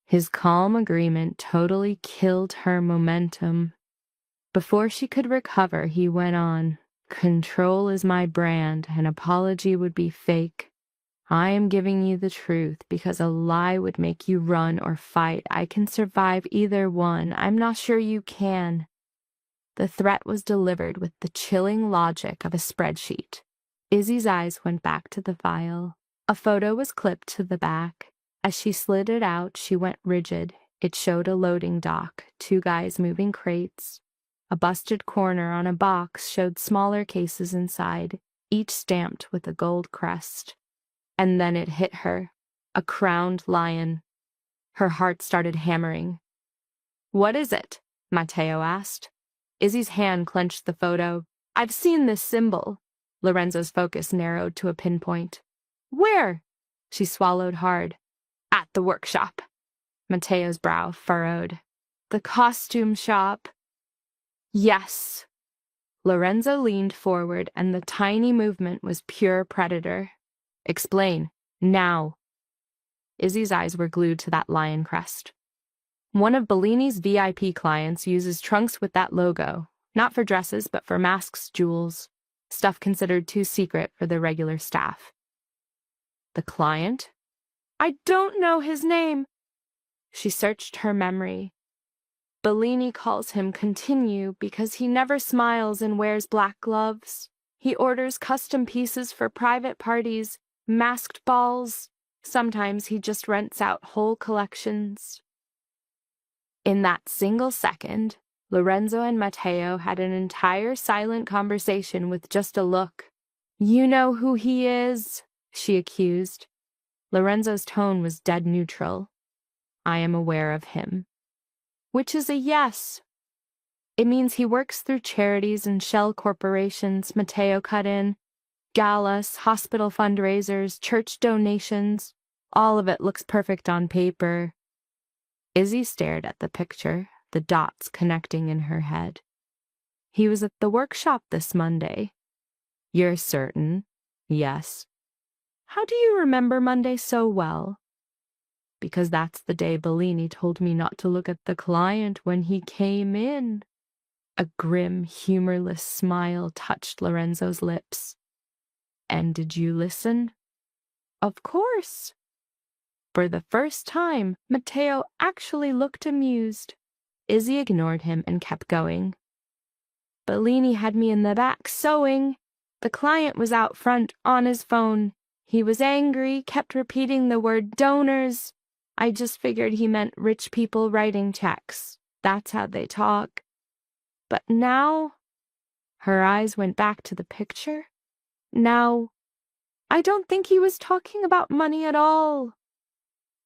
His calm agreement totally killed her momentum. Before she could recover, he went on. Control is my brand. An apology would be fake. I am giving you the truth because a lie would make you run or fight. I can survive either one. I'm not sure you can. The threat was delivered with the chilling logic of a spreadsheet. Izzy's eyes went back to the file. A photo was clipped to the back. As she slid it out, she went rigid. It showed a loading dock, 2 guys moving crates. A busted corner on a box showed smaller cases inside, each stamped with a gold crest. And then it hit her, a crowned lion. Her heart started hammering. What is it? Matteo asked. Izzy's hand clenched the photo. I've seen this symbol. Lorenzo's focus narrowed to a pinpoint. Where? She swallowed hard. At the workshop. Matteo's brow furrowed. The costume shop. Yes. Lorenzo leaned forward, and the tiny movement was pure predator. Explain. Now. Izzy's eyes were glued to that lion crest. One of Bellini's VIP clients uses trunks with that logo, not for dresses, but for masks, jewels, stuff considered too secret for the regular staff. The client? I don't know his name. She searched her memory. Bellini calls him Continue because he never smiles and wears black gloves. He orders custom pieces for private parties, masked balls. Sometimes he just rents out whole collections. In that single second, Lorenzo and Matteo had an entire silent conversation with just a look. You know who he is, she accused. Lorenzo's tone was dead neutral. I am aware of him. Which is a yes. It means he works through charities and shell corporations, Matteo cut in. Galas, hospital fundraisers, church donations. All of it looks perfect on paper. Izzy stared at the picture, the dots connecting in her head. He was at the workshop this Monday. You're certain? Yes. How do you remember Monday so well? Because that's the day Bellini told me not to look at the client when he came in. A grim, humorless smile touched Lorenzo's lips. And did you listen? Of course. For the first time, Matteo actually looked amused. Izzy ignored him and kept going. Bellini had me in the back sewing. The client was out front on his phone. He was angry, kept repeating the word donors. I just figured he meant rich people writing checks. That's how they talk. But now, her eyes went back to the picture. Now, I don't think he was talking about money at all.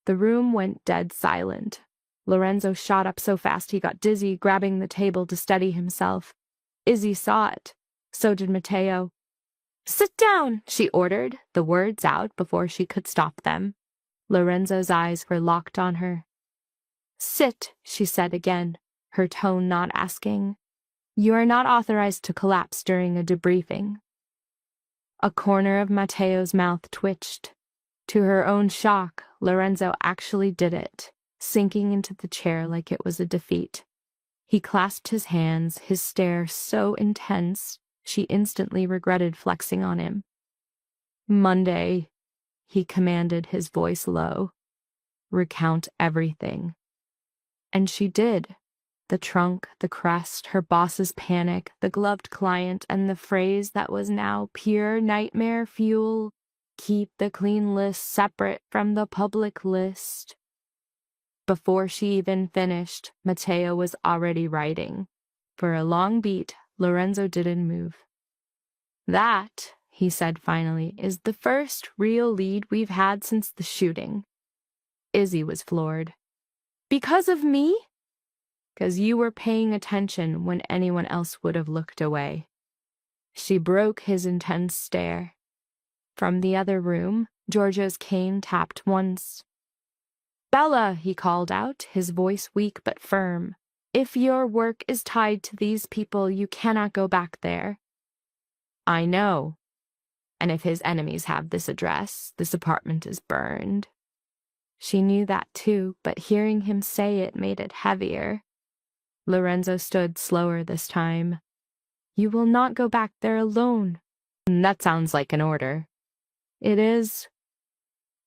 The room went dead silent. Lorenzo shot up so fast he got dizzy, grabbing the table to steady himself. Izzy saw it. So did Matteo. Sit down, she ordered, the words out before she could stop them. Lorenzo's eyes were locked on her. Sit, she said again, her tone not asking. You are not authorized to collapse during a debriefing. A corner of Matteo's mouth twitched. To her own shock, Lorenzo actually did it, sinking into the chair like it was a defeat. He clasped his hands, his stare so intense, she instantly regretted flexing on him. Monday, he commanded, his voice low. recount everything. And she did. The trunk, the crest, her boss's panic, the gloved client, and the phrase that was now pure nightmare fuel, "Keep the clean list separate from the public list." Before she even finished, Matteo was already writing. For a long beat, Lorenzo didn't move. "That," he said finally, "is the first real lead we've had since the shooting." Izzy was floored. "Because of me?" "'Cause you were paying attention when anyone else would have looked away." She broke his intense stare. From the other room, Giorgio's cane tapped once. "Bella," he called out, his voice weak but firm. "If your work is tied to these people, you cannot go back there." "I know. And if his enemies have this address, this apartment is burned." She knew that too, but hearing him say it made it heavier. Lorenzo stood slower this time. "You will not go back there alone." "That sounds like an order." "It is."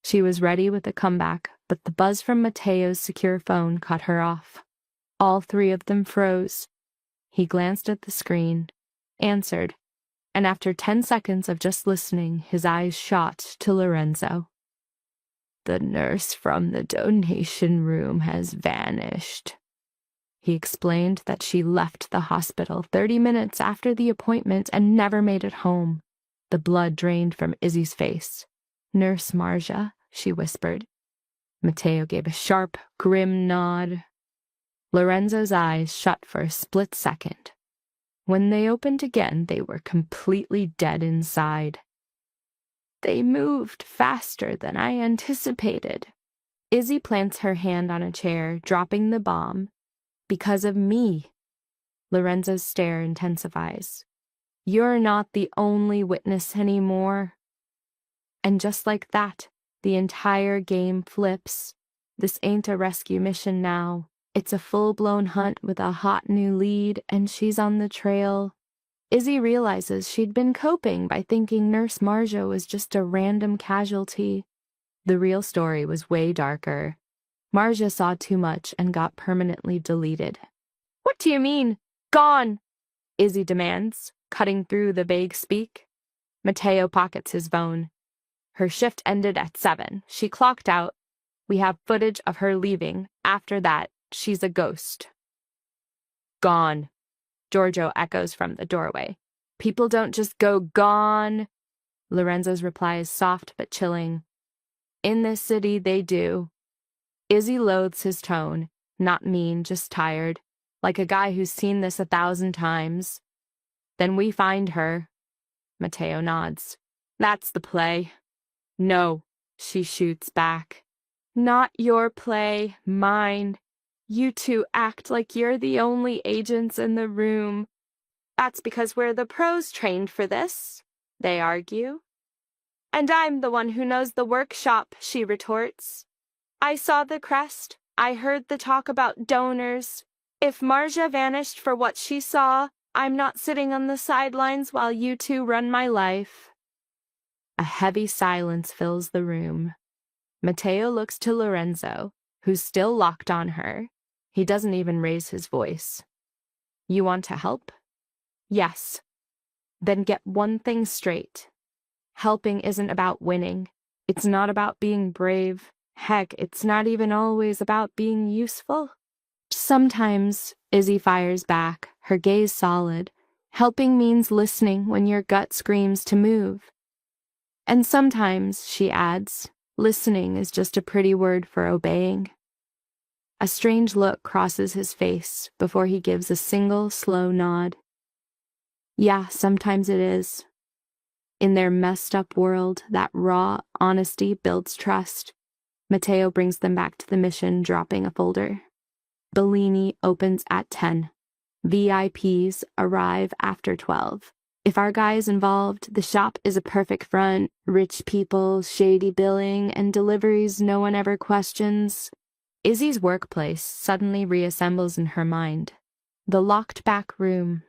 She was ready with a comeback, but the buzz from Matteo's secure phone cut her off. All three of them froze. He glanced at the screen, answered, and after 10 seconds of just listening, his eyes shot to Lorenzo. "The nurse from the donation room has vanished." He explained that she left the hospital 30 minutes after the appointment and never made it home. The blood drained from Izzy's face. "Nurse Marja," she whispered. Matteo gave a sharp, grim nod. Lorenzo's eyes shut for a split second. When they opened again, they were completely dead inside. "They moved faster than I anticipated." Izzy plants her hand on a chair, dropping the bomb. "Because of me." Lorenzo's stare intensifies. "You're not the only witness anymore." And just like that, the entire game flips. This ain't a rescue mission now. It's a full-blown hunt with a hot new lead, and she's on the trail. Izzy realizes she'd been coping by thinking Nurse Marja was just a random casualty. The real story was way darker. Marja saw too much and got permanently deleted. "What do you mean? Gone?" Izzy demands, cutting through the vague speak. Matteo pockets his phone. "Her shift ended at 7. She clocked out. We have footage of her leaving. After that, she's a ghost." "Gone," Giorgio echoes from the doorway. "People don't just go gone." Lorenzo's reply is soft but chilling. "In this city, they do." Izzy loathes his tone, not mean, just tired, like a guy who's seen this 1,000 times. "Then we find her." Matteo nods. "That's the play." "No," she shoots back. "Not your play, mine. You two act like you're the only agents in the room." "That's because we're the pros trained for this," they argue. "And I'm the one who knows the workshop," she retorts. "I saw the crest. I heard the talk about donors. If Marja vanished for what she saw, I'm not sitting on the sidelines while you two run my life." A heavy silence fills the room. Matteo looks to Lorenzo, who's still locked on her. He doesn't even raise his voice. "You want to help?" "Yes." "Then get one thing straight. Helping isn't about winning. It's not about being brave. Heck, it's not even always about being useful." "Sometimes," Izzy fires back, her gaze solid, "helping means listening when your gut screams to move." "And sometimes," she adds, "listening is just a pretty word for obeying." A strange look crosses his face before he gives a single, slow nod. "Yeah, sometimes it is." In their messed-up world, that raw honesty builds trust. Matteo brings them back to the mission, dropping a folder. Bellini opens at 10. VIPs arrive after 12. If our guy is involved, the shop is a perfect front. Rich people, shady billing, and deliveries no one ever questions. Izzy's workplace suddenly reassembles in her mind. The locked back room,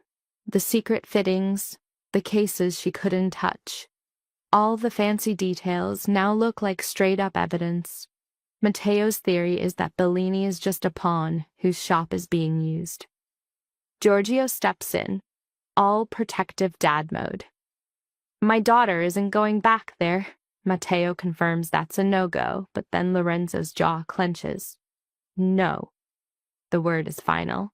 the secret fittings, the cases she couldn't touch. All the fancy details now look like straight-up evidence. Matteo's theory is that Bellini is just a pawn whose shop is being used. Giorgio steps in, all protective dad mode. My daughter isn't going back there. Matteo confirms that's a no-go, but then Lorenzo's jaw clenches. No. The word is final.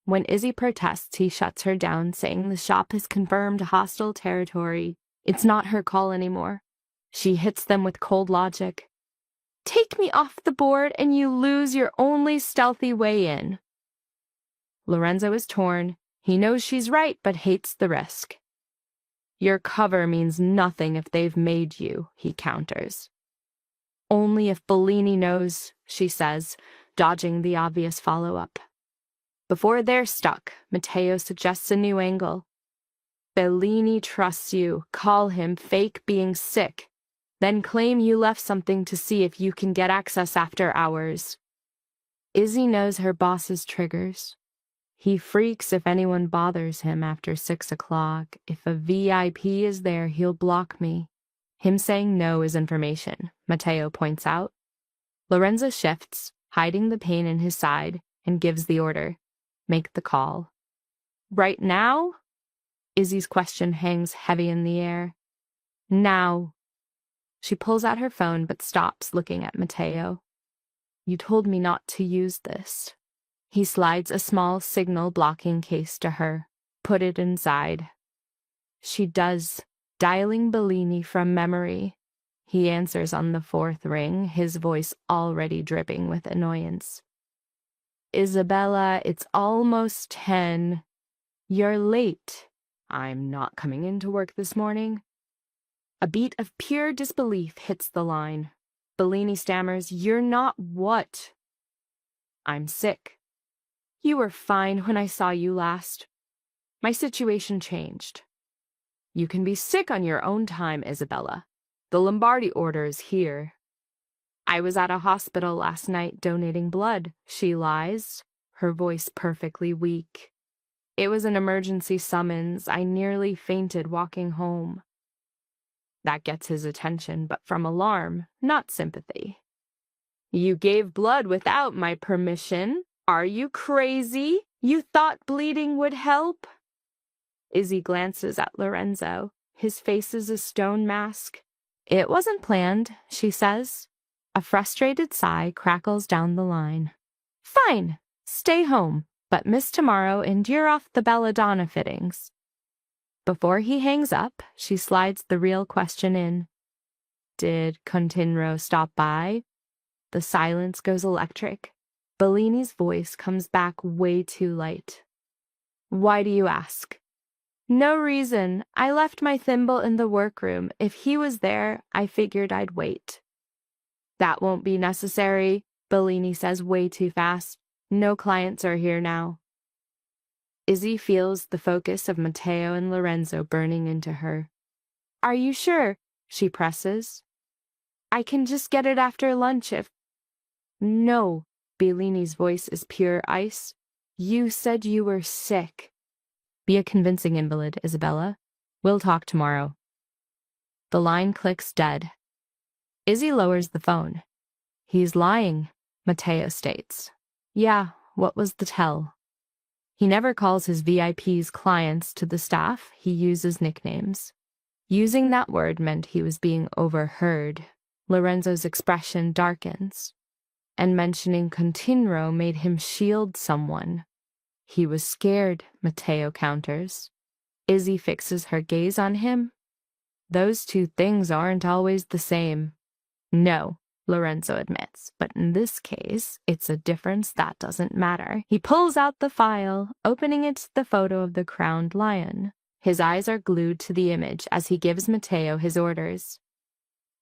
When Izzy protests, he shuts her down, saying the shop has confirmed hostile territory. It's not her call anymore. She hits them with cold logic. Take me off the board and you lose your only stealthy way in. Lorenzo is torn. He knows she's right, but hates the risk. Your cover means nothing if they've made you, he counters. Only if Bellini knows, she says, dodging the obvious follow-up. Before they're stuck, Matteo suggests a new angle. Bellini trusts you. Call him fake being sick. Then claim you left something to see if you can get access after hours. Izzy knows her boss's triggers. He freaks if anyone bothers him after 6 o'clock. If a VIP is there, he'll block me. Him saying no is information, Matteo points out. Lorenzo shifts, hiding the pain in his side, and gives the order. Make the call. Right now? Izzy's question hangs heavy in the air. Now. She pulls out her phone but stops, looking at Matteo. You told me not to use this. He slides a small signal blocking case to her. Put it inside. She does, dialing Bellini from memory. He answers on the 4th ring, his voice already dripping with annoyance. Isabella, it's almost 10. You're late. I'm not coming into work this morning. A beat of pure disbelief hits the line. Bellini stammers, You're not what? I'm sick. You were fine when I saw you last. My situation changed. You can be sick on your own time, Isabella. The Lombardi order is here. I was at a hospital last night donating blood, she lies, her voice perfectly weak. It was an emergency summons. I nearly fainted walking home. That gets his attention, but from alarm, not sympathy. You gave blood without my permission. Are you crazy? You thought bleeding would help? Izzy glances at Lorenzo. His face is a stone mask. It wasn't planned, she says. A frustrated sigh crackles down the line. Fine, stay home, but miss tomorrow and you're off the belladonna fittings. Before he hangs up, she slides the real question in. Did Continro stop by? The silence goes electric. Bellini's voice comes back way too light. Why do you ask? No reason. I left my thimble in the workroom. If he was there, I figured I'd wait. That won't be necessary, Bellini says way too fast. No clients are here now. Izzy feels the focus of Matteo and Lorenzo burning into her. Are you sure? She presses. I can just get it after lunch if... No, Bellini's voice is pure ice. You said you were sick. Be a convincing invalid, Isabella. We'll talk tomorrow. The line clicks dead. Izzy lowers the phone. He's lying, Matteo states. Yeah, what was the tell? He never calls his VIPs clients to the staff. He uses nicknames. Using that word meant he was being overheard. Lorenzo's expression darkens. And mentioning Continro made him shield someone. He was scared, Matteo counters. Izzy fixes her gaze on him. Those two things aren't always the same. No, Lorenzo admits, but in this case, it's a difference that doesn't matter. He pulls out the file, opening it to the photo of the crowned lion. His eyes are glued to the image as he gives Matteo his orders.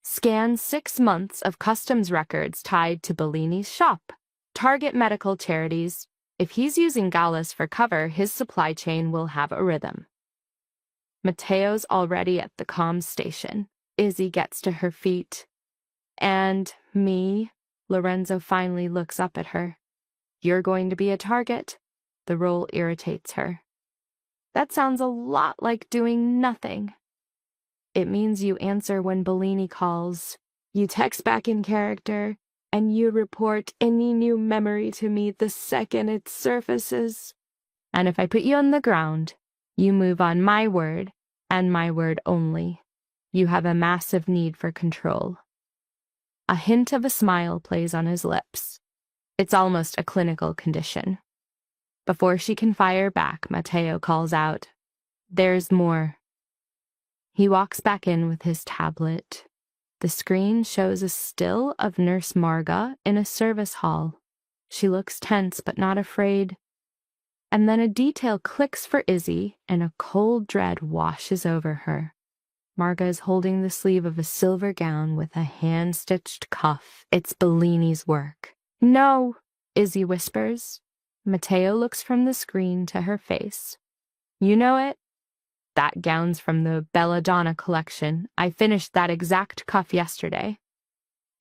Scan 6 months of customs records tied to Bellini's shop. Target medical charities. If he's using galas for cover, his supply chain will have a rhythm. Matteo's already at the comms station. Izzy gets to her feet. And me? Lorenzo finally looks up at her. You're going to be a target. The role irritates her. That sounds a lot like doing nothing. It means you answer when Bellini calls. You text back in character. and you report any new memory to me the second it surfaces. And if I put you on the ground, you move on my word and my word only. You have a massive need for control. A hint of a smile plays on his lips. It's almost a clinical condition. Before she can fire back, Matteo calls out, "There's more." He walks back in with his tablet. The screen shows a still of Nurse Marga in a service hall. She looks tense but not afraid. And then a detail clicks for Izzy, and a cold dread washes over her. Marga is holding the sleeve of a silver gown with a hand-stitched cuff. It's Bellini's work. "No," Izzy whispers. Matteo looks from the screen to her face. "You know it? That gown's from the Belladonna collection. I finished that exact cuff yesterday."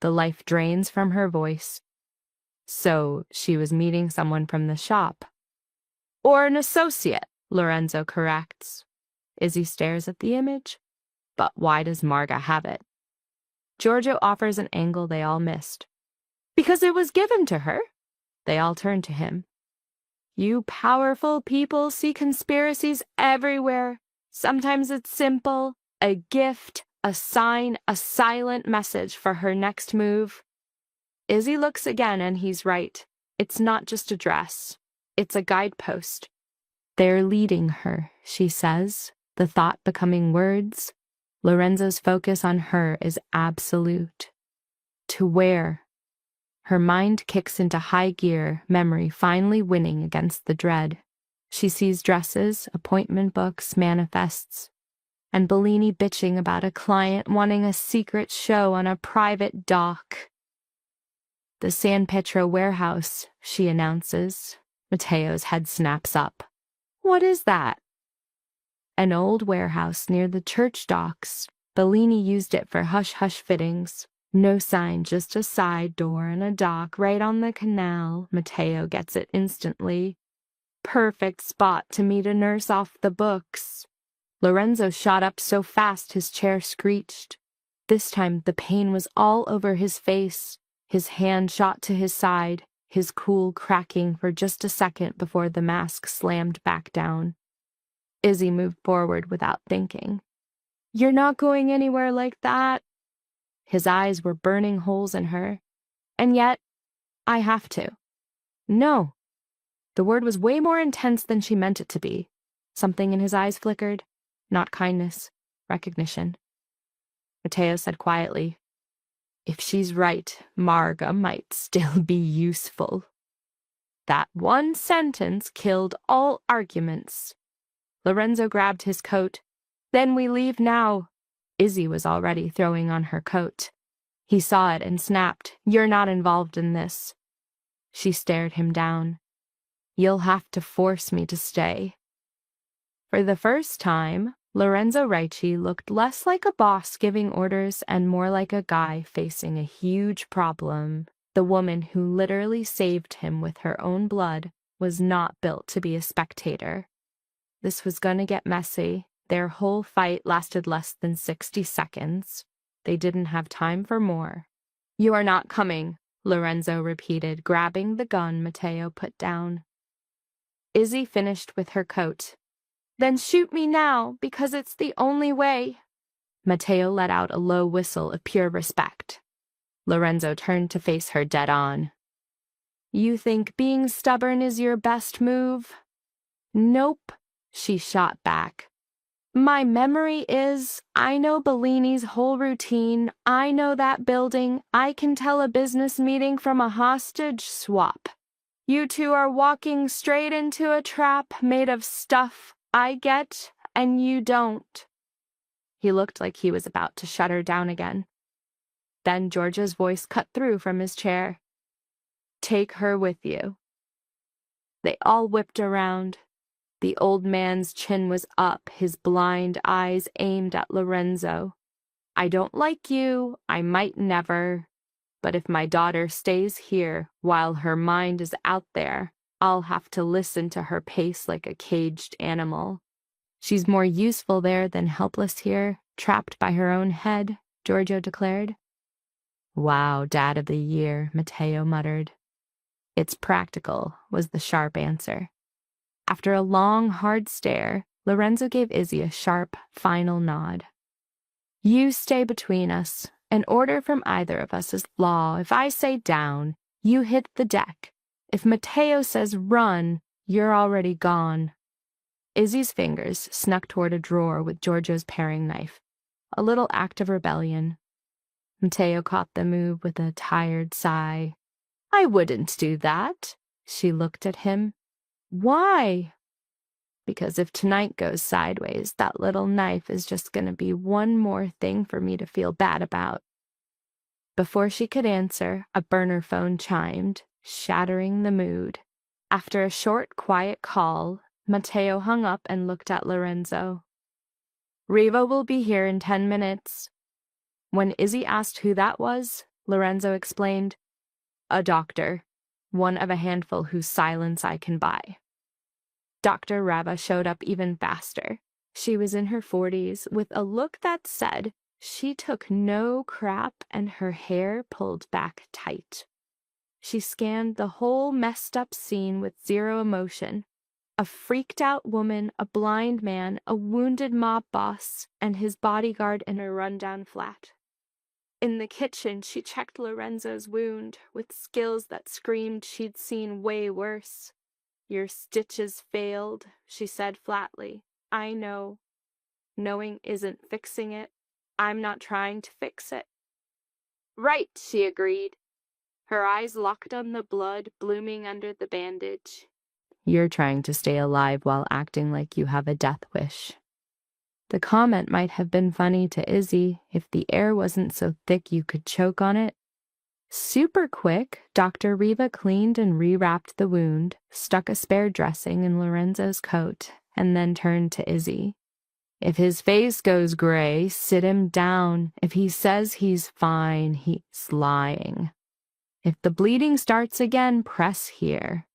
The life drains from her voice. "So she was meeting someone from the shop." "Or an associate," Lorenzo corrects. Izzy stares at the image. But why does Marga have it? Giorgio offers an angle they all missed. "Because it was given to her." They all turn to him. "You powerful people see conspiracies everywhere. Sometimes it's simple, a gift, a sign, a silent message for her next move." Izzy looks again and he's right. It's not just a dress. It's a guidepost. "They're leading her," she says, the thought becoming words. Lorenzo's focus on her is absolute. To where? Her mind kicks into high gear, memory finally winning against the dread. She sees dresses, appointment books, manifests, and Bellini bitching about a client wanting a secret show on a private dock. "The San Pietro warehouse," she announces. Matteo's head snaps up. "What is that?" "An old warehouse near the church docks. Bellini used it for hush-hush fittings. No sign, just a side door and a dock right on the canal." Matteo gets it instantly. Perfect spot to meet a nurse off the books. Lorenzo shot up so fast his chair screeched. This time the pain was all over his face. His hand shot to his side, his cool cracking for just a second before the mask slammed back down. Izzy moved forward without thinking. "You're not going anywhere like that." His eyes were burning holes in her. "And yet, I have to." "No." The word was way more intense than she meant it to be. Something in his eyes flickered. Not kindness, recognition. Matteo said quietly, "If she's right, Marga might still be useful." That one sentence killed all arguments. Lorenzo grabbed his coat. "Then we leave now." Izzy was already throwing on her coat. He saw it and snapped, "You're not involved in this." She stared him down. "You'll have to force me to stay." For the first time, Lorenzo Ricci looked less like a boss giving orders and more like a guy facing a huge problem. The woman who literally saved him with her own blood was not built to be a spectator. This was gonna get messy. Their whole fight lasted less than 60 seconds. They didn't have time for more. "You are not coming," Lorenzo repeated, grabbing the gun Matteo put down. Izzy finished with her coat. "Then shoot me now, because it's the only way." Matteo let out a low whistle of pure respect. Lorenzo turned to face her dead on. "You think being stubborn is your best move?" "Nope," she shot back. "My memory is, I know Bellini's whole routine. I know that building. I can tell a business meeting from a hostage swap. You two are walking straight into a trap made of stuff I get and you don't." He looked like he was about to shut her down again. Then Georgia's voice cut through from his chair. "Take her with you." They all whipped around. The old man's chin was up, his blind eyes aimed at Lorenzo. "I don't like you, I might never. But if my daughter stays here while her mind is out there, I'll have to listen to her pace like a caged animal." "She's more useful there than helpless here, trapped by her own head," Giorgio declared. Wow, Dad of the Year, Matteo muttered. It's practical, was the sharp answer. After a long, hard stare, Lorenzo gave Izzy a sharp, final nod. You stay between us. An order from either of us is law. If I say down, you hit the deck. If Matteo says run, you're already gone. Izzy's fingers snuck toward a drawer with Giorgio's paring knife, a little act of rebellion. Matteo caught the move with a tired sigh. I wouldn't do that. She looked at him. Why? Because if tonight goes sideways, that little knife is just going to be one more thing for me to feel bad about. Before she could answer, a burner phone chimed, shattering the mood. After a short, quiet call, Matteo hung up and looked at Lorenzo. Riva will be here in 10 minutes. When Izzy asked who that was, Lorenzo explained, a doctor, one of a handful whose silence I can buy. Dr. Rava showed up even faster. She was in her 40s, with a look that said she took no crap and her hair pulled back tight. She scanned the whole messed-up scene with zero emotion. A freaked-out woman, a blind man, a wounded mob boss, and his bodyguard in a rundown flat. In the kitchen, she checked Lorenzo's wound with skills that screamed she'd seen way worse. Your stitches failed, she said flatly. I know. Knowing isn't fixing it. I'm not trying to fix it. Right, she agreed. Her eyes locked on the blood blooming under the bandage. You're trying to stay alive while acting like you have a death wish. The comment might have been funny to Izzy if the air wasn't so thick you could choke on it. Super quick, Dr. Riva cleaned and rewrapped the wound, stuck a spare dressing in Lorenzo's coat, and then turned to Izzy. If his face goes gray, sit him down. If he says he's fine, he's lying. If the bleeding starts again, press here.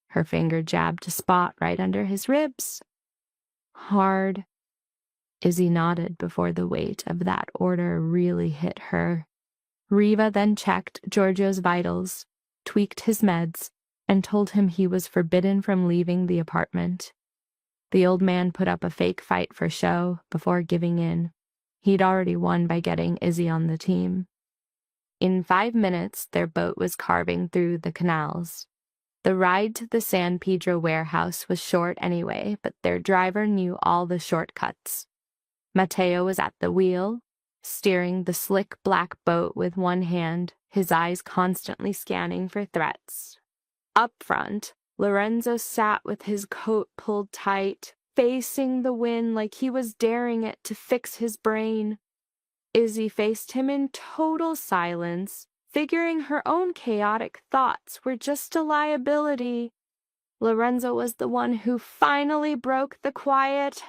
Her finger jabbed a spot right under his ribs. Hard. Izzy nodded before the weight of that order really hit her. Riva then checked Giorgio's vitals, tweaked his meds, and told him he was forbidden from leaving the apartment. The old man put up a fake fight for show before giving in. He'd already won by getting Izzy on the team. In 5 minutes, their boat was carving through the canals. The ride to the San Pedro warehouse was short anyway, but their driver knew all the shortcuts. Matteo was at the wheel, steering the slick black boat with one hand, his eyes constantly scanning for threats. Up front, Lorenzo sat with his coat pulled tight, facing the wind like he was daring it to fix his brain. Izzy faced him in total silence, figuring her own chaotic thoughts were just a liability. Lorenzo was the one who finally broke the quiet.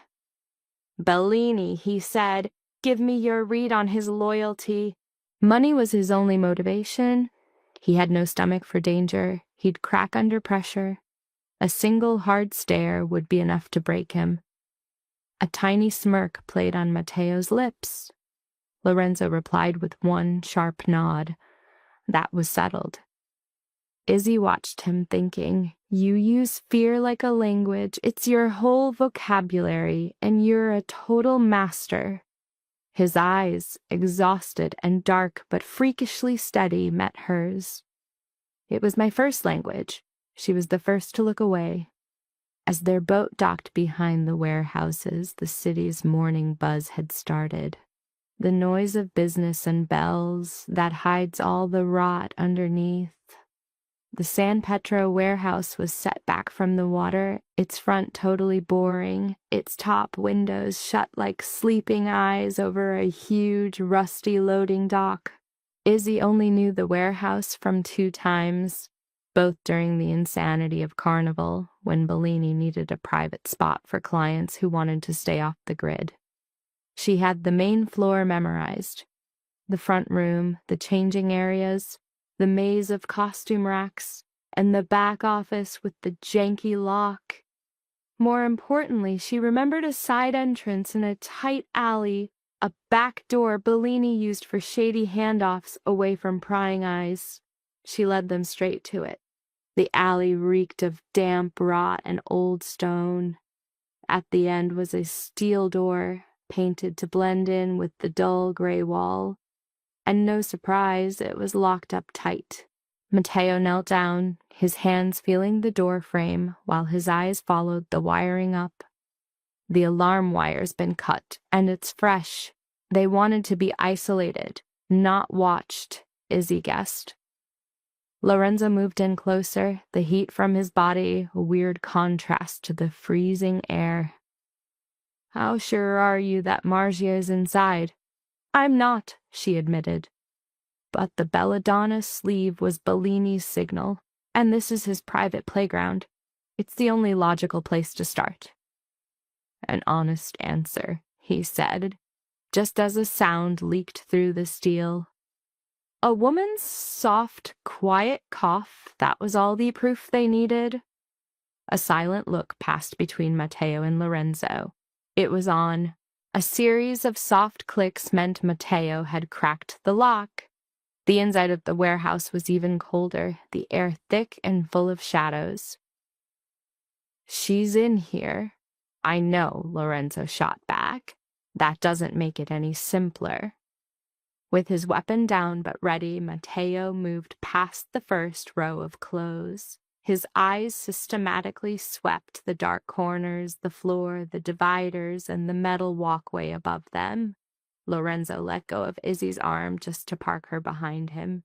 Bellini, he said, give me your read on his loyalty. Money was his only motivation. He had no stomach for danger. He'd crack under pressure. A single hard stare would be enough to break him. A tiny smirk played on Matteo's lips. Lorenzo replied with one sharp nod. That was settled. Izzy watched him thinking, you use fear like a language. It's your whole vocabulary, and you're a total master. His eyes, exhausted and dark but freakishly steady, met hers. It was my first language. She was the first to look away. As their boat docked behind the warehouses, the city's morning buzz had started. The noise of business and bells that hides all the rot underneath. The San Pedro warehouse was set back from the water, its front totally boring, its top windows shut like sleeping eyes over a huge, rusty loading dock. Izzy only knew the warehouse from 2 times, both during the insanity of Carnival, when Bellini needed a private spot for clients who wanted to stay off the grid. She had the main floor memorized. The front room, the changing areas, the maze of costume racks, and the back office with the janky lock. More importantly, she remembered a side entrance in a tight alley A back door Bellini used for shady handoffs away from prying eyes. She led them straight to it. The alley reeked of damp rot and old stone. At the end was a steel door, painted to blend in with the dull gray wall. And no surprise, it was locked up tight. Matteo knelt down, his hands feeling the door frame while his eyes followed the wiring up. The alarm wire's been cut, and it's fresh. They wanted to be isolated, not watched, Izzy guessed. Lorenzo moved in closer, the heat from his body a weird contrast to the freezing air. "How sure are you that Marzia is inside?" "I'm not," she admitted. But the belladonna sleeve was Bellini's signal, and this is his private playground. It's the only logical place to start. "An honest answer," he said, just as a sound leaked through the steel. A woman's soft, quiet cough, that was all the proof they needed. A silent look passed between Matteo and Lorenzo. It was on. A series of soft clicks meant Matteo had cracked the lock. The inside of the warehouse was even colder, the air thick and full of shadows. "She's in here." "I know," Lorenzo shot back. "That doesn't make it any simpler." With his weapon down but ready, Matteo moved past the first row of clothes. His eyes systematically swept the dark corners, the floor, the dividers, and the metal walkway above them. Lorenzo let go of Izzy's arm just to park her behind him.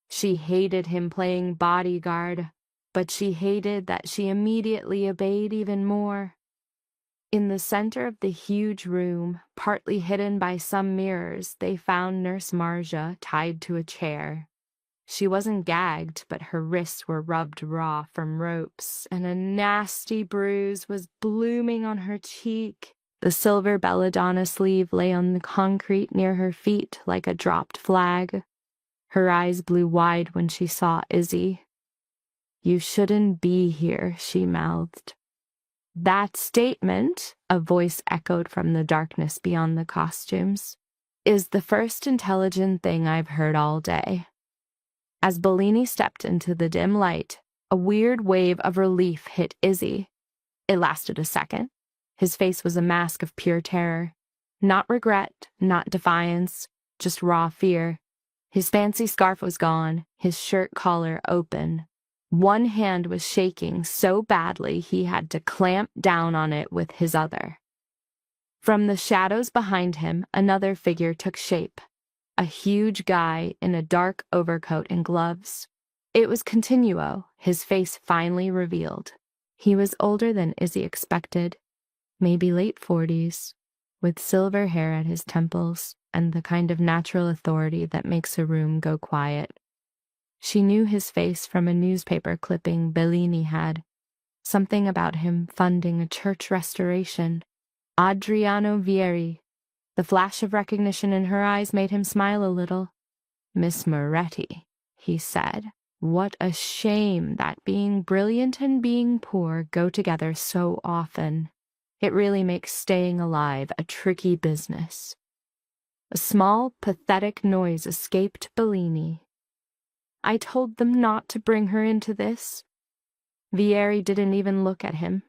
She hated him playing bodyguard, but she hated that she immediately obeyed even more. In the center of the huge room, partly hidden by some mirrors, they found Nurse Marzia tied to a chair. She wasn't gagged, but her wrists were rubbed raw from ropes, and a nasty bruise was blooming on her cheek. The silver belladonna sleeve lay on the concrete near her feet like a dropped flag. Her eyes blew wide when she saw Izzy. "You shouldn't be here," she mouthed. "That statement," a voice echoed from the darkness beyond the costumes, "is the first intelligent thing I've heard all day." As Bellini stepped into the dim light, a weird wave of relief hit Izzy. It lasted a second. His face was a mask of pure terror. Not regret, not defiance, just raw fear. His fancy scarf was gone, his shirt collar open. One hand was shaking so badly he had to clamp down on it with his other. From the shadows behind him, another figure took shape. A huge guy in a dark overcoat and gloves. It was Continuo, his face finally revealed. He was older than Izzy expected, maybe late 40s, with silver hair at his temples and the kind of natural authority that makes a room go quiet. She knew his face from a newspaper clipping Bellini had. Something about him funding a church restoration. Adriano Vieri. The flash of recognition in her eyes made him smile a little. "Miss Moretti," he said. "What a shame that being brilliant and being poor go together so often. It really makes staying alive a tricky business." A small, pathetic noise escaped Bellini. "I told them not to bring her into this." Vieri didn't even look at him.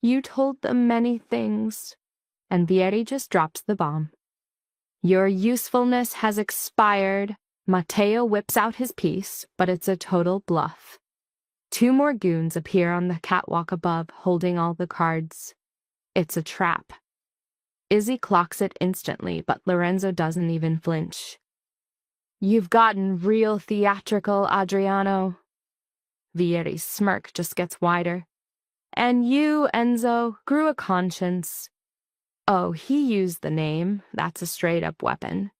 "You told them many things." And Vieri just drops the bomb. "Your usefulness has expired." Matteo whips out his piece, but it's a total bluff. Two more goons appear on the catwalk above, holding all the cards. It's a trap. Izzy clocks it instantly, but Lorenzo doesn't even flinch. "You've gotten real theatrical, Adriano." Vieri's smirk just gets wider. "And you, Enzo, grew a conscience." "Oh, he used the name. That's a straight-up weapon."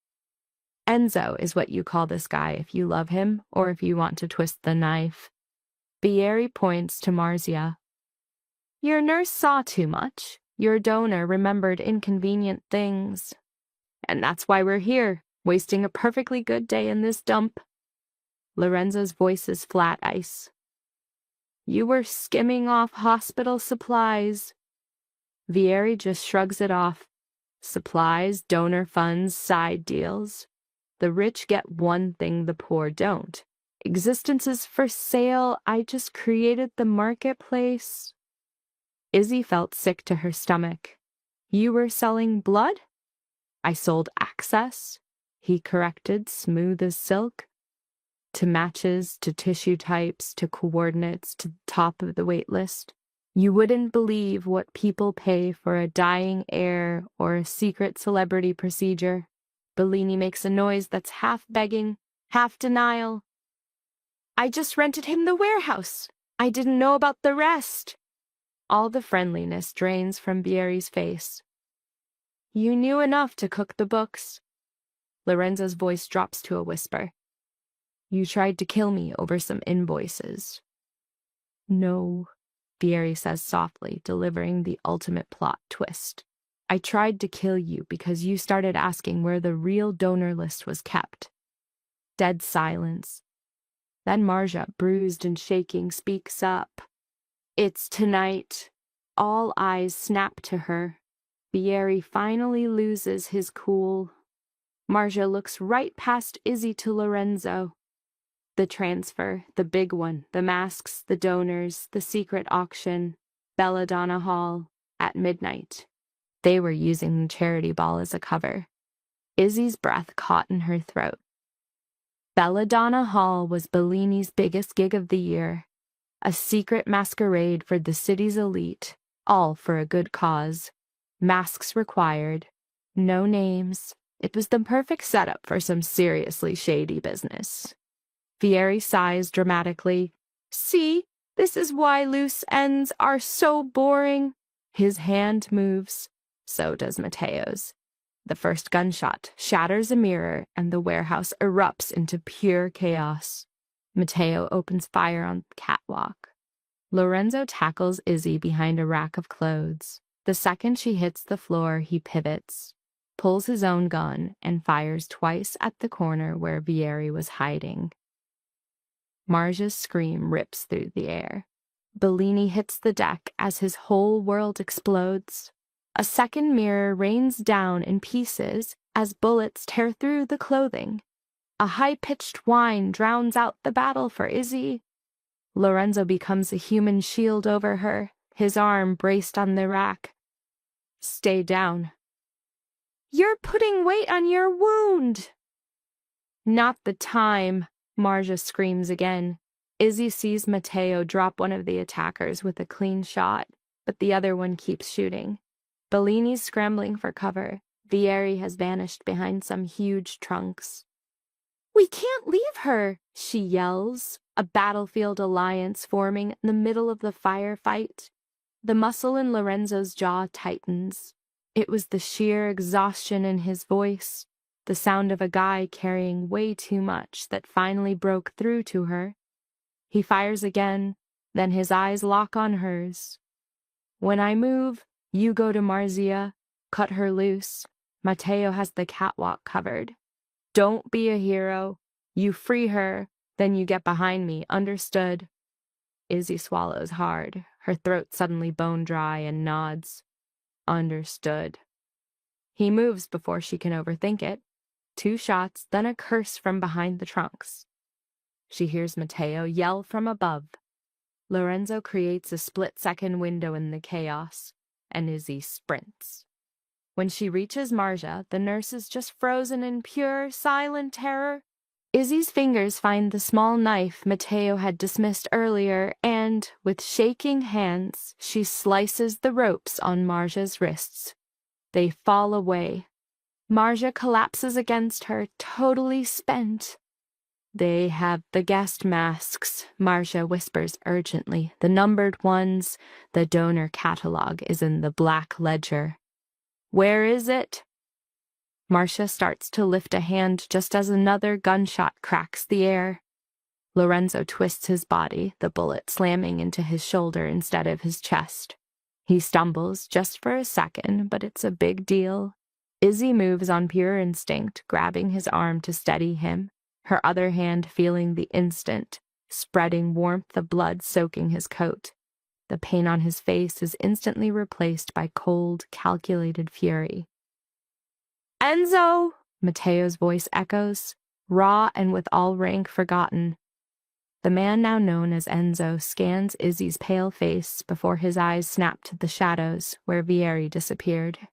"Enzo is what you call this guy if you love him or if you want to twist the knife." Vieri points to Marzia. "Your nurse saw too much. Your donor remembered inconvenient things. And that's why we're here, wasting a perfectly good day in this dump." Lorenzo's voice is flat ice. "You were skimming off hospital supplies." Vieri just shrugs it off. Supplies, donor funds, side deals. The rich get one thing the poor don't. Existence is for sale. I just created the marketplace. Izzy felt sick to her stomach. You were selling blood? I sold access, he corrected, smooth as silk. To matches, to tissue types, to coordinates, to the top of the wait list. You wouldn't believe what people pay for a dying heir or a secret celebrity procedure. Bellini makes a noise that's half begging, half denial. I just rented him the warehouse. I didn't know about the rest. All the friendliness drains from Vieri's face. You knew enough to cook the books. Lorenzo's voice drops to a whisper. You tried to kill me over some invoices. No, Vieri says softly, delivering the ultimate plot twist. I tried to kill you because you started asking where the real donor list was kept. Dead silence. Then Marja, bruised and shaking, speaks up. It's tonight. All eyes snap to her. Vieri finally loses his cool. Marja looks right past Izzy to Lorenzo. The transfer, the big one, the masks, the donors, the secret auction, Belladonna Hall, at midnight. They were using the charity ball as a cover. Izzy's breath caught in her throat. Belladonna Hall was Bellini's biggest gig of the year. A secret masquerade for the city's elite, all for a good cause. Masks required. No names. It was the perfect setup for some seriously shady business. Vieri sighs dramatically. See, this is why loose ends are so boring. His hand moves. So does Matteo's. The first gunshot shatters a mirror and the warehouse erupts into pure chaos. Matteo opens fire on the catwalk. Lorenzo tackles Izzy behind a rack of clothes. The second she hits the floor, he pivots, pulls his own gun, and fires twice at the corner where Vieri was hiding. Marja's scream rips through the air. Bellini hits the deck as his whole world explodes. A second mirror rains down in pieces as bullets tear through the clothing. A high-pitched whine drowns out the battle for Izzy. Lorenzo becomes a human shield over her, his arm braced on the rack. Stay down. You're putting weight on your wound. Not the time, Marja screams again. Izzy sees Matteo drop one of the attackers with a clean shot, but the other one keeps shooting. Bellini's scrambling for cover. Vieri has vanished behind some huge trunks. We can't leave her, she yells, a battlefield alliance forming in the middle of the firefight. The muscle in Lorenzo's jaw tightens. It was the sheer exhaustion in his voice, the sound of a guy carrying way too much that finally broke through to her. He fires again, then his eyes lock on hers. When I move, you go to Marzia, cut her loose. Matteo has the catwalk covered. Don't be a hero. You free her, then you get behind me, understood? Izzy swallows hard, her throat suddenly bone dry, and nods. Understood. He moves before she can overthink it. 2 shots, then a curse from behind the trunks. She hears Matteo yell from above. Lorenzo creates a split-second window in the chaos, and Izzy sprints. When she reaches Marja, the nurse is just frozen in pure, silent terror. Izzy's fingers find the small knife Matteo had dismissed earlier, and, with shaking hands, she slices the ropes on Marja's wrists. They fall away. Marja collapses against her, totally spent. They have the guest masks, Marja whispers urgently. The numbered ones. The donor catalog is in the black ledger. Where is it? Marcia starts to lift a hand just as another gunshot cracks the air. Lorenzo twists his body, the bullet slamming into his shoulder instead of his chest. He stumbles just for a second, but it's a big deal. Izzy moves on pure instinct, grabbing his arm to steady him, her other hand feeling the instant, spreading warmth of blood soaking his coat. The pain on his face is instantly replaced by cold, calculated fury. Enzo! Matteo's voice echoes, raw and with all rank forgotten. The man now known as Enzo scans Izzy's pale face before his eyes snap to the shadows where Vieri disappeared.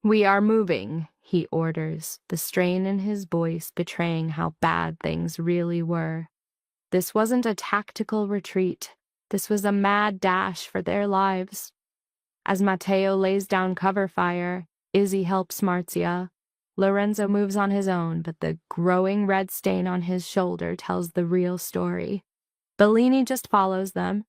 "We are moving," he orders, the strain in his voice betraying how bad things really were. This wasn't a tactical retreat. This was a mad dash for their lives. As Matteo lays down cover fire, Izzy helps Marzia. Lorenzo moves on his own, but the growing red stain on his shoulder tells the real story. Bellini just follows them,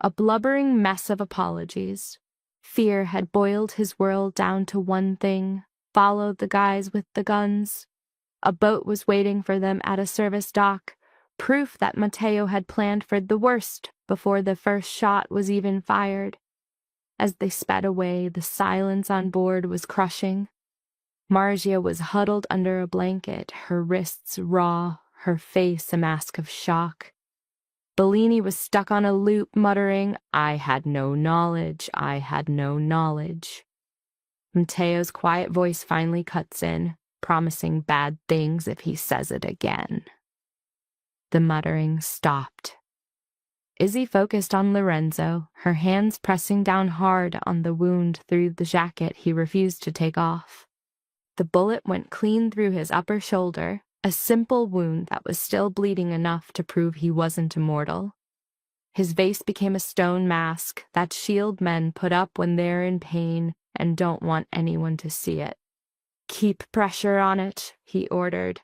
a blubbering mess of apologies. Fear had boiled his world down to one thing: follow the guys with the guns. A boat was waiting for them at a service dock, proof that Matteo had planned for the worst before the first shot was even fired. As they sped away, the silence on board was crushing. Marzia was huddled under a blanket, her wrists raw, her face a mask of shock. Bellini was stuck on a loop, muttering, "I had no knowledge, I had no knowledge." Matteo's quiet voice finally cuts in, promising bad things if he says it again. The muttering stopped. Izzy focused on Lorenzo, her hands pressing down hard on the wound through the jacket he refused to take off. The bullet went clean through his upper shoulder, a simple wound that was still bleeding enough to prove he wasn't immortal. His face became a stone mask, that shield men put up when they're in pain and don't want anyone to see it. "Keep pressure on it," he ordered.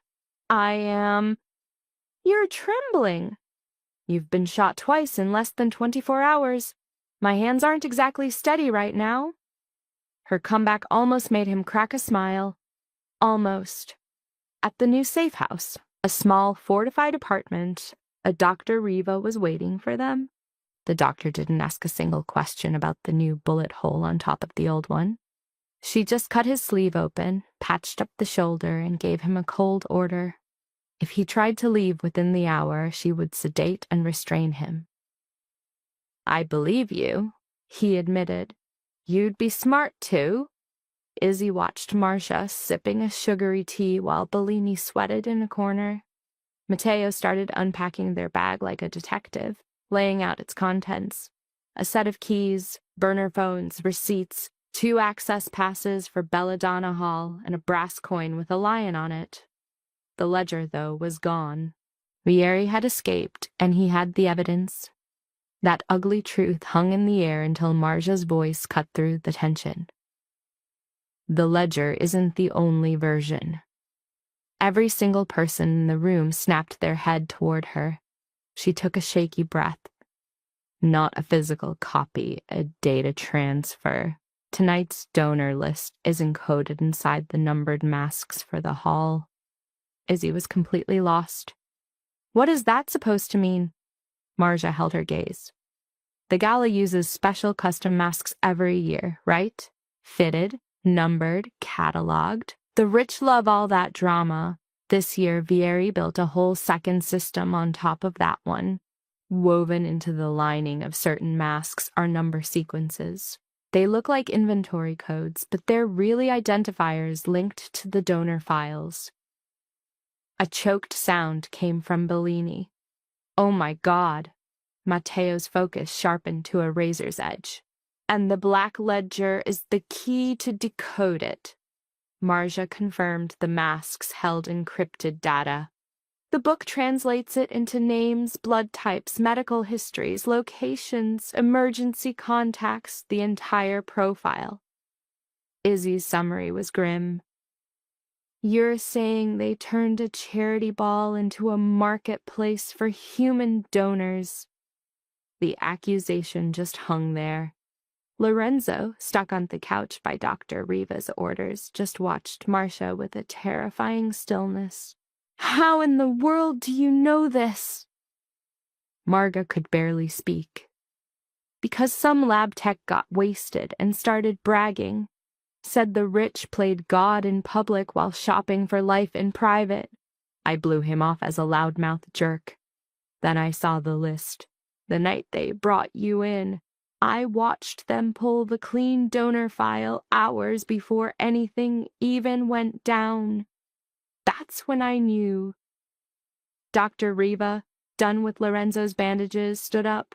"I am—" "You're trembling." "You've been shot twice in less than 24 hours. My hands aren't exactly steady right now." Her comeback almost made him crack a smile. Almost. At the new safe house, a small fortified apartment, a Dr. Riva was waiting for them. The doctor didn't ask a single question about the new bullet hole on top of the old one. She just cut his sleeve open, patched up the shoulder, and gave him a cold order. If he tried to leave within the hour, she would sedate and restrain him. "I believe you," he admitted. "You'd be smart, too." Izzy watched Marcia sipping a sugary tea while Bellini sweated in a corner. Matteo started unpacking their bag like a detective, laying out its contents. A set of keys, burner phones, receipts, 2 access passes for Belladonna Hall, and a brass coin with a lion on it. The ledger, though, was gone. Vieri had escaped, and he had the evidence. That ugly truth hung in the air until Marcia's voice cut through the tension. "The ledger isn't the only version." Every single person in the room snapped their head toward her. She took a shaky breath. "Not a physical copy, a data transfer. Tonight's donor list is encoded inside the numbered masks for the hall." Izzy was completely lost. "What is that supposed to mean?" Marcia held her gaze. "The gala uses special custom masks every year, right? Fitted, numbered, cataloged. The rich love all that drama. This year, Vieri built a whole second system on top of that one. Woven into the lining of certain masks are number sequences. They look like inventory codes, but they're really identifiers linked to the donor files." A choked sound came from Bellini. "Oh my God." Matteo's focus sharpened to a razor's edge. "And the black ledger is the key to decode it." Marcia confirmed the masks held encrypted data. "The book translates it into names, blood types, medical histories, locations, emergency contacts, the entire profile." Izzy's summary was grim. "You're saying they turned a charity ball into a marketplace for human donors." The accusation just hung there. Lorenzo, stuck on the couch by Dr. Riva's orders, just watched Marcia with a terrifying stillness. "How in the world do you know this?" Marga could barely speak. "Because some lab tech got wasted and started bragging. Said the rich played God in public while shopping for life in private. I blew him off as a loudmouth jerk. Then I saw the list. The night they brought you in, I watched them pull the clean donor file hours before anything even went down. That's when I knew. Dr. Riva, done with Lorenzo's bandages, stood up.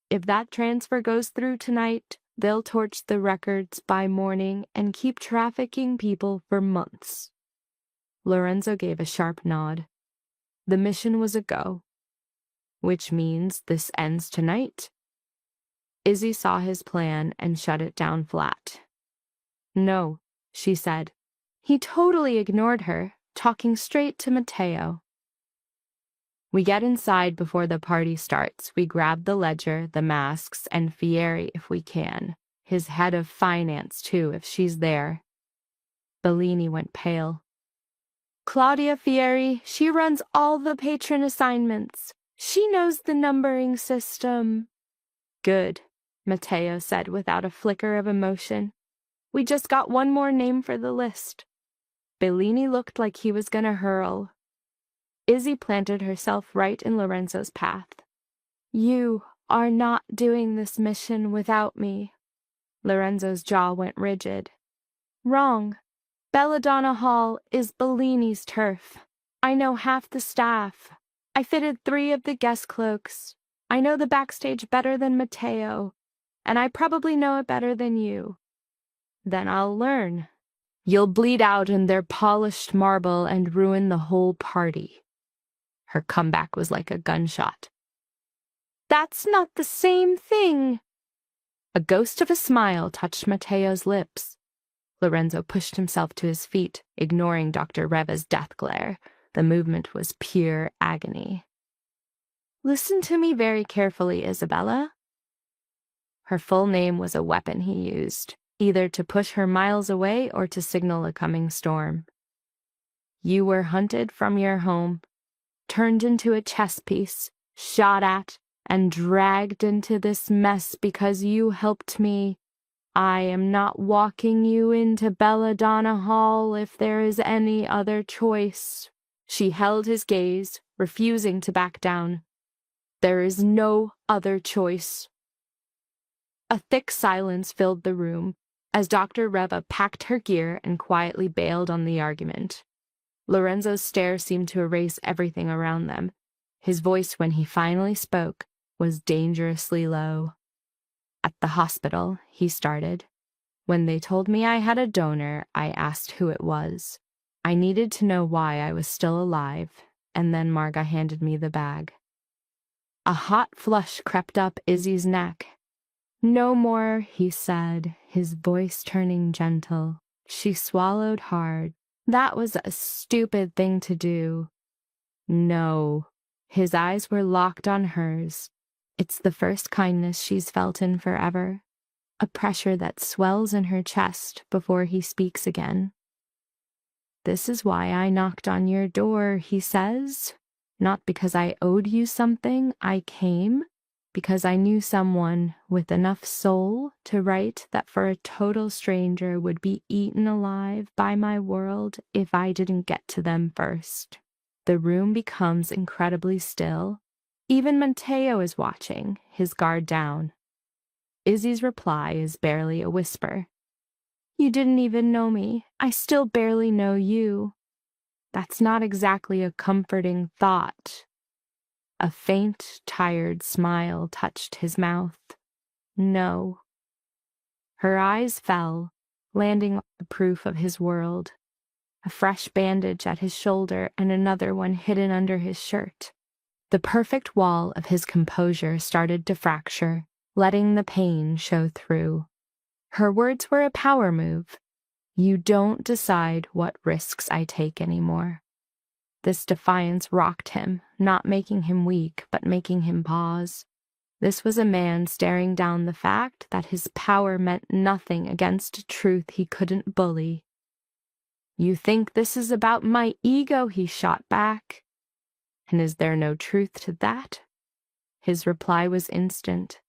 If that transfer goes through tonight, they'll torch the records by morning and keep trafficking people for months. Lorenzo gave a sharp nod. The mission was a go. Which means this ends tonight? Izzy saw his plan and shut it down flat. No, she said. He totally ignored her, talking straight to Matteo. We get inside before the party starts. We grab the ledger, the masks, and Fieri if we can. His head of finance, too, if she's there. Bellini went pale. Claudia Fieri, she runs all the patron assignments. She knows the numbering system. Good, Matteo said without a flicker of emotion. We just got one more name for the list. Bellini looked like he was gonna hurl. Izzy planted herself right in Lorenzo's path. You are not doing this mission without me. Lorenzo's jaw went rigid. Wrong. Belladonna Hall is Bellini's turf. I know half the staff. I fitted 3 of the guest cloaks. I know the backstage better than Matteo, and I probably know it better than you. Then I'll learn. You'll bleed out in their polished marble and ruin the whole party. Her comeback was like a gunshot. That's not the same thing. A ghost of a smile touched Matteo's lips. Lorenzo pushed himself to his feet, ignoring Dr. Reva's death glare. The movement was pure agony. Listen to me very carefully, Isabella. Her full name was a weapon he used, either to push her miles away or to signal a coming storm. You were hunted from your home, turned into a chess piece, shot at, and dragged into this mess because you helped me. I am not walking you into Belladonna Hall if there is any other choice. She held his gaze, refusing to back down. There is no other choice. A thick silence filled the room as Dr. Reva packed her gear and quietly bailed on the argument. Lorenzo's stare seemed to erase everything around them. His voice, when he finally spoke, was dangerously low. At the hospital, he started. When they told me I had a donor, I asked who it was. I needed to know why I was still alive, and then Marga handed me the bag. A hot flush crept up Izzy's neck. No more, he said, his voice turning gentle. She swallowed hard. That was a stupid thing to do. No. His eyes were locked on hers. It's the first kindness she's felt in forever. A pressure that swells in her chest before he speaks again. This is why I knocked on your door, he says. Not because I owed you something, I came because I knew someone with enough soul to write that for a total stranger would be eaten alive by my world if I didn't get to them first. The room becomes incredibly still. Even Matteo is watching, his guard down. Izzy's reply is barely a whisper. You didn't even know me. I still barely know you. That's not exactly a comforting thought. A faint, tired smile touched his mouth. No. Her eyes fell, landing on the proof of his world. A fresh bandage at his shoulder and another one hidden under his shirt. The perfect wall of his composure started to fracture, letting the pain show through. Her words were a power move. You don't decide what risks I take anymore. This defiance rocked him, not making him weak, but making him pause. This was a man staring down the fact that his power meant nothing against a truth he couldn't bully. You think this is about my ego, he shot back. And is there no truth to that? His reply was instant.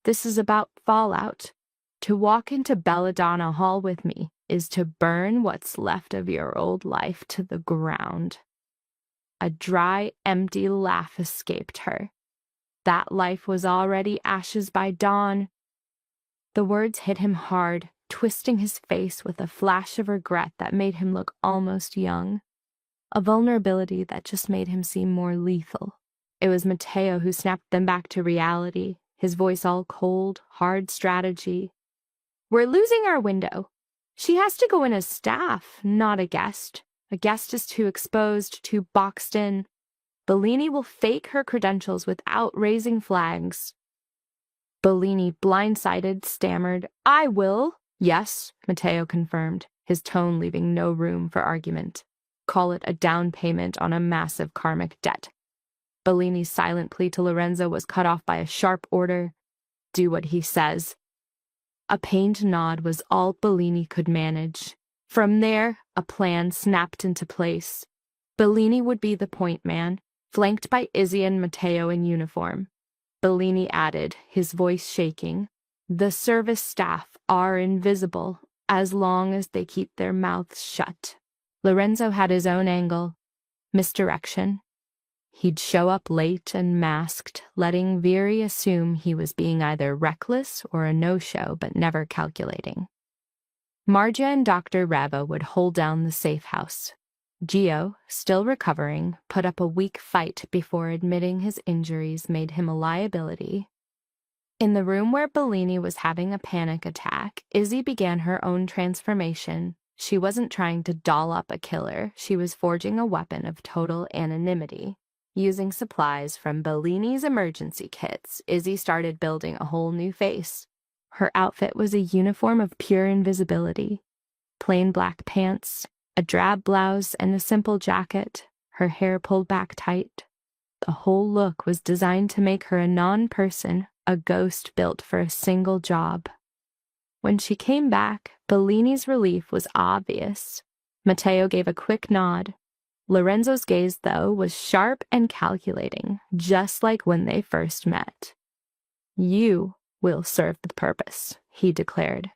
This is about fallout. To walk into Belladonna Hall with me is to burn what's left of your old life to the ground. A dry, empty laugh escaped her. That life was already ashes by dawn. The words hit him hard, twisting his face with a flash of regret that made him look almost young. A vulnerability that just made him seem more lethal. It was Matteo who snapped them back to reality, his voice all cold, hard strategy. "We're losing our window. She has to go in as staff, not a guest. A guest is too exposed, too boxed in. Bellini will fake her credentials without raising flags." Bellini, blindsided, stammered, "I will." "Yes," Matteo confirmed, his tone leaving no room for argument. "Call it a down payment on a massive karmic debt." Bellini's silent plea to Lorenzo was cut off by a sharp order. "Do what he says." A pained nod was all Bellini could manage. From there, a plan snapped into place. Bellini would be the point man, flanked by Izzy and Matteo in uniform. Bellini added, his voice shaking, "The service staff are invisible as long as they keep their mouths shut." Lorenzo had his own angle. Misdirection. He'd show up late and masked, letting Viri assume he was being either reckless or a no-show, but never calculating. Marja and Dr. Rava would hold down the safe house. Gio, still recovering, put up a weak fight before admitting his injuries made him a liability. In the room where Bellini was having a panic attack, Izzy began her own transformation. She wasn't trying to doll up a killer, she was forging a weapon of total anonymity. Using supplies from Bellini's emergency kits, Izzy started building a whole new face. Her outfit was a uniform of pure invisibility. Plain black pants, a drab blouse, and a simple jacket, her hair pulled back tight. The whole look was designed to make her a non-person, a ghost built for a single job. When she came back, Bellini's relief was obvious. Matteo gave a quick nod. Lorenzo's gaze, though, was sharp and calculating, just like when they first met. "You will serve the purpose," he declared.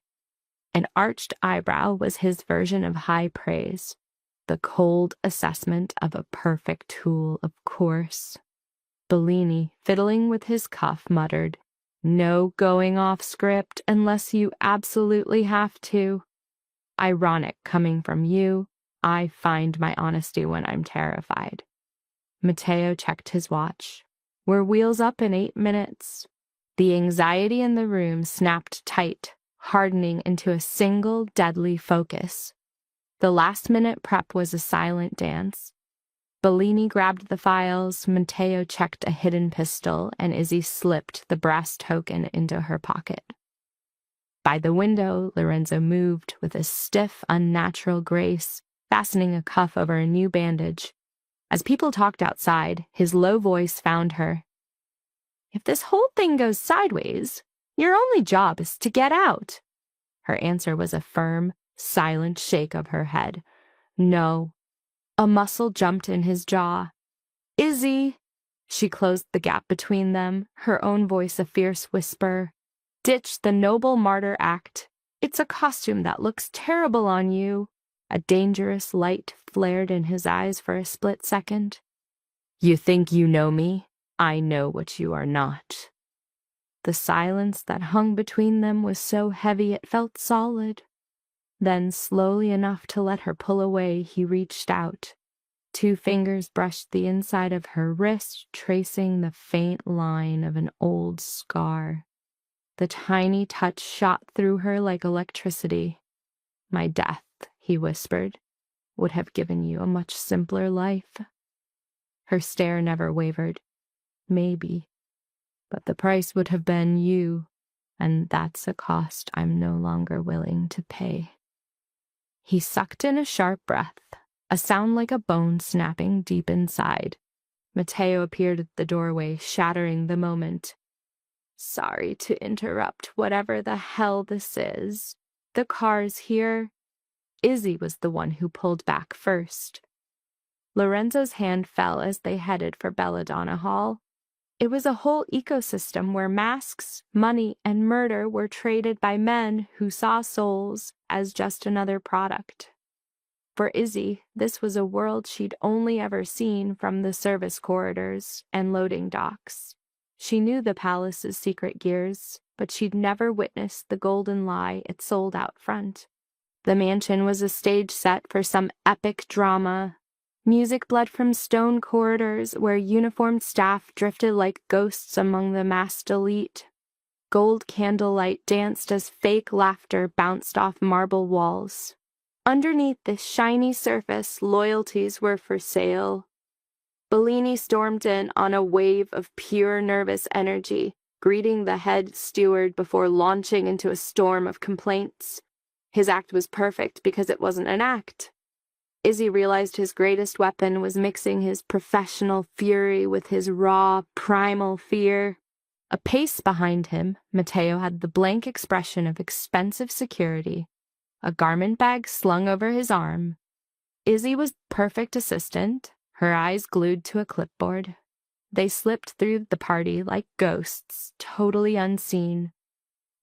An arched eyebrow was his version of high praise. The cold assessment of a perfect tool, of course. Bellini, fiddling with his cuff, muttered, "No going off script unless you absolutely have to." Ironic coming from you. I find my honesty when I'm terrified. Matteo checked his watch. "We're wheels up in 8 minutes. The anxiety in the room snapped tight, hardening into a single deadly focus. The last-minute prep was a silent dance. Bellini grabbed the files, Matteo checked a hidden pistol, and Izzy slipped the brass token into her pocket. By the window, Lorenzo moved with a stiff, unnatural grace, fastening a cuff over a new bandage. As people talked outside, his low voice found her. "If this whole thing goes sideways, your only job is to get out." Her answer was a firm, silent shake of her head. "No." A muscle jumped in his jaw. "Izzy!" She closed the gap between them, her own voice a fierce whisper. "Ditch the noble martyr act. It's a costume that looks terrible on you." A dangerous light flared in his eyes for a split second. "You think you know me? I know what you are not." The silence that hung between them was so heavy it felt solid. Then, slowly enough to let her pull away, he reached out. 2 fingers brushed the inside of her wrist, tracing the faint line of an old scar. The tiny touch shot through her like electricity. "My death," he whispered, "would have given you a much simpler life." Her stare never wavered. "Maybe. But the price would have been you, and that's a cost I'm no longer willing to pay." He sucked in a sharp breath, a sound like a bone snapping deep inside. Matteo appeared at the doorway, shattering the moment. "Sorry to interrupt whatever the hell this is. The car's here." Izzy was the one who pulled back first. Lorenzo's hand fell as they headed for Belladonna Hall. It was a whole ecosystem where masks, money, and murder were traded by men who saw souls as just another product. For Izzy, this was a world she'd only ever seen from the service corridors and loading docks. She knew the palace's secret gears, but she'd never witnessed the golden lie it sold out front. The mansion was a stage set for some epic drama. Music bled from stone corridors where uniformed staff drifted like ghosts among the masked elite. Gold candlelight danced as fake laughter bounced off marble walls. Underneath this shiny surface, loyalties were for sale. Bellini stormed in on a wave of pure nervous energy, greeting the head steward before launching into a storm of complaints. His act was perfect because it wasn't an act. Izzy realized his greatest weapon was mixing his professional fury with his raw, primal fear. A pace behind him, Matteo had the blank expression of expensive security, a garment bag slung over his arm. Izzy was perfect assistant, her eyes glued to a clipboard. They slipped through the party like ghosts, totally unseen.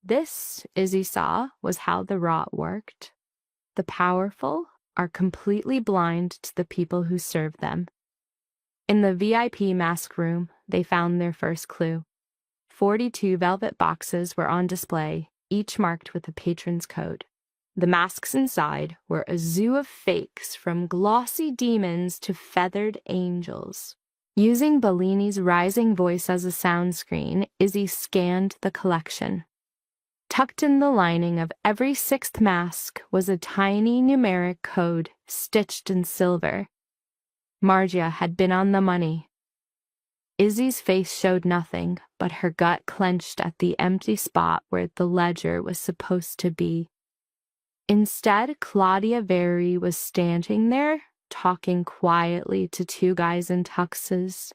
This, Izzy saw, was how the rot worked. The powerful are completely blind to the people who serve them. In the VIP mask room, they found their first clue. 42 velvet boxes were on display, each marked with a patron's code. The masks inside were a zoo of fakes, from glossy demons to feathered angels. Using Bellini's rising voice as a sound screen, Izzy scanned the collection. Tucked in the lining of every sixth mask was a tiny numeric code stitched in silver. Margia had been on the money. Izzy's face showed nothing, but her gut clenched at the empty spot where the ledger was supposed to be. Instead, Claudia Veri was standing there, talking quietly to two guys in tuxes.